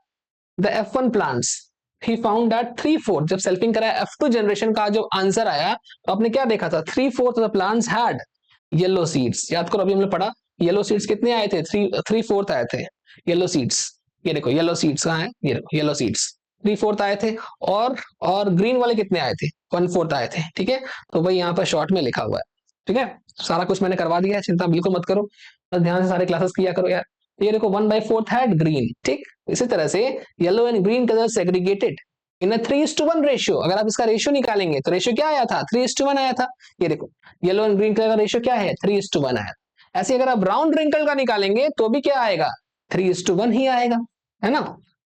the F1 plants, he found that 3/4, जब सेल्फिंग कराया F2 जनरेशन का जो आंसर आया तो आपने क्या देखा था, 3/4 of the plants had yellow seeds। याद करो अभी हमने पढ़ा येलो सीड्स कितने आए थे, 3/4 आए थे येलो सीड्स। ये देखो येलो सीड्स कहाँ है, ये देखो येलो सीड्स 3/4 आए थे, और ग्रीन वाले कितने आए थे, 1/4 आए थे, ठीक है। तो वही यहाँ पर शॉर्ट में लिखा हुआ है, ठीक है। सारा कुछ मैंने करवा दिया है, चिंता बिल्कुल मत करो, बस ध्यान से सारे क्लासेस किया करो यार। ये देखो 1/4 हैड ग्रीन, ठीक। इसी तरह से yellow and green colour segregated in 3:1 ratio. अगर आप इसका रेशियो निकालेंगे तो रेशियो क्या आया था, 3:1 आया था। ये देखो येलो एंड ग्रीन कलर का रेशियो क्या है, 3:1 आया। ऐसे अगर आप राउंड रिंकल का निकालेंगे तो भी क्या आएगा, 3:1 ही आएगा, है ना।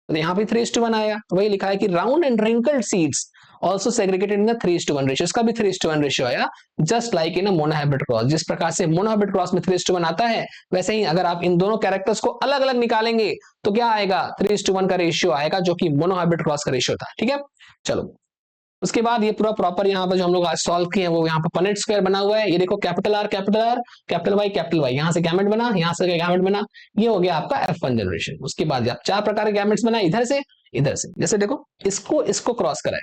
तो यहाँ पे 3:1 आएगा। तो वही लिखा है कि round and wrinkled seeds also segregated in the 3:1 ratio. इसका भी 3:1 रेशियो आया, just like in monohybrid cross. जिस प्रकार से मोनोहाइब्रिड क्रॉस में 3:1 आता है, वैसे ही अगर आप इन दोनों कैरेक्टर्स को अलग अलग निकालेंगे तो क्या आएगा, 3:1 का रेशियो आएगा, जो कि मोनोहाइब्रिड क्रॉस का रेशियो था, ठीक है। चलो, उसके बाद ये पूरा प्रॉपर यहाँ पर जो हम लोग आज सॉल्व किए हैं वो यहाँ पर पनेट स्क्वायर बना हुआ है। ये देखो कैपिटल आर कैपिटल वाई, यहाँ से गैमेट बना, यहाँ से गैमेट बना, ये हो गया आपका F1 जनरेशन। उसके बाद आप 4 प्रकार के गैमेट्स बनाए, इधर से इधर से। जैसे देखो इसको क्रॉस कराए,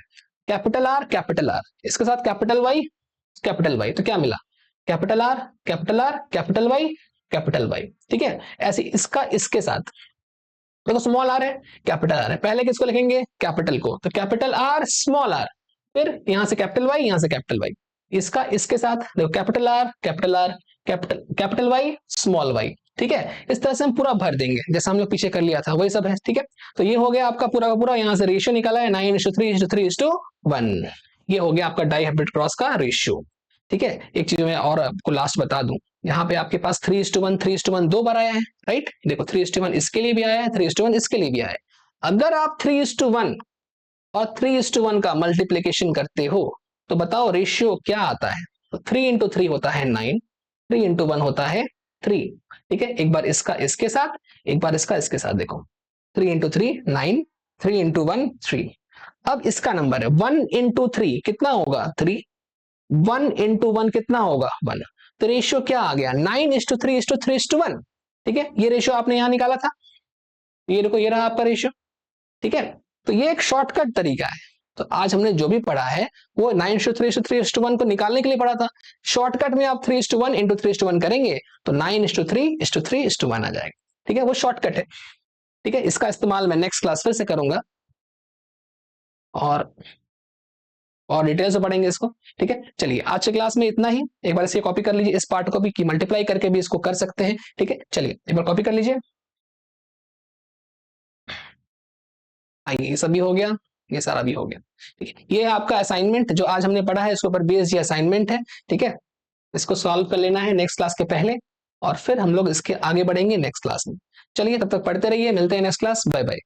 कैपिटल आर इसके साथ कैपिटल वाई, तो क्या मिला, कैपिटल आर कैपिटल वाई, ठीक है। ऐसे इसका इसके साथ देखो स्मॉल आर है कैपिटल आर है, पहले किसको लिखेंगे, कैपिटल को, तो कैपिटल आर स्मॉल आर, फिर यहां से कैपिटल वाई, यहां से कैपिटल वाई। इसका इसके साथ देखो capital R capital Y small Y, ठीक है। इस तरह से हम पूरा भर देंगे जैसा हम लोग पीछे कर लिया था, वही सब है, ठीक है। तो ये हो गया आपका पूरा का पूरा, यहाँ से रेशियो निकाला है 9:3:3:1। ये हो गया आपका डाई हाइब्रिड क्रॉस का रेशियो, ठीक है। एक चीज मैं और आपको लास्ट बता दूं, यहाँ पे आपके पास 3:1 दो बार आया है, राइट। देखो 3:1 इसके लिए भी आया है, 3:1 इसके लिए भी आया है। अगर आप 3:1 और 3:1 का मल्टीप्लीकेशन करते हो तो बताओ रेशियो क्या आता है, तो 3 × 3 होता है 9, 3 × 1 होता है 3, ठीक है। एक बार इसका इसके साथ, एक बार इसका इसके साथ, देखो 3 × 3 9, 3 × 1 3। अब इसका नंबर है 1 × 3 कितना होगा 3, 1 × 1 कितना होगा 1। तो रेशियो क्या आ गया 9:3:3:1, ठीक है। ये रेशियो आपने यहां निकाला था, ये देखो ये रहा आपका रेशियो, ठीक है। तो ये एक शॉर्टकट तरीका है। तो आज हमने जो भी पढ़ा है वो 9:3:3:1 को निकालने के लिए पढ़ा था। शॉर्टकट में आप 3:1 × 3:1 करेंगे तो 9:3:3:1 आ जाएगा, ठीक है। वो शॉर्टकट है, ठीक है। इसका इस्तेमाल मैं नेक्स्ट क्लास फिर से करूंगा और डिटेल से पढ़ेंगे इसको, ठीक है। चलिए आज की क्लास में इतना ही। एक बार इसे कॉपी कर लीजिए, इस पार्ट को भी, कि मल्टीप्लाई करके भी इसको कर सकते हैं, ठीक है। चलिए एक बार कॉपी कर लीजिए, आइए ये सब भी हो गया, ये सारा भी हो गया, ठीक है। ये है आपका असाइनमेंट जो आज हमने पढ़ा है, इसके ऊपर बेस्ड ये असाइनमेंट है, ठीक है। इसको सॉल्व कर लेना है नेक्स्ट क्लास के पहले, और फिर हम लोग इसके आगे बढ़ेंगे नेक्स्ट क्लास में। चलिए तब तक पढ़ते रहिए, मिलते हैं नेक्स्ट क्लास, बाय बाय।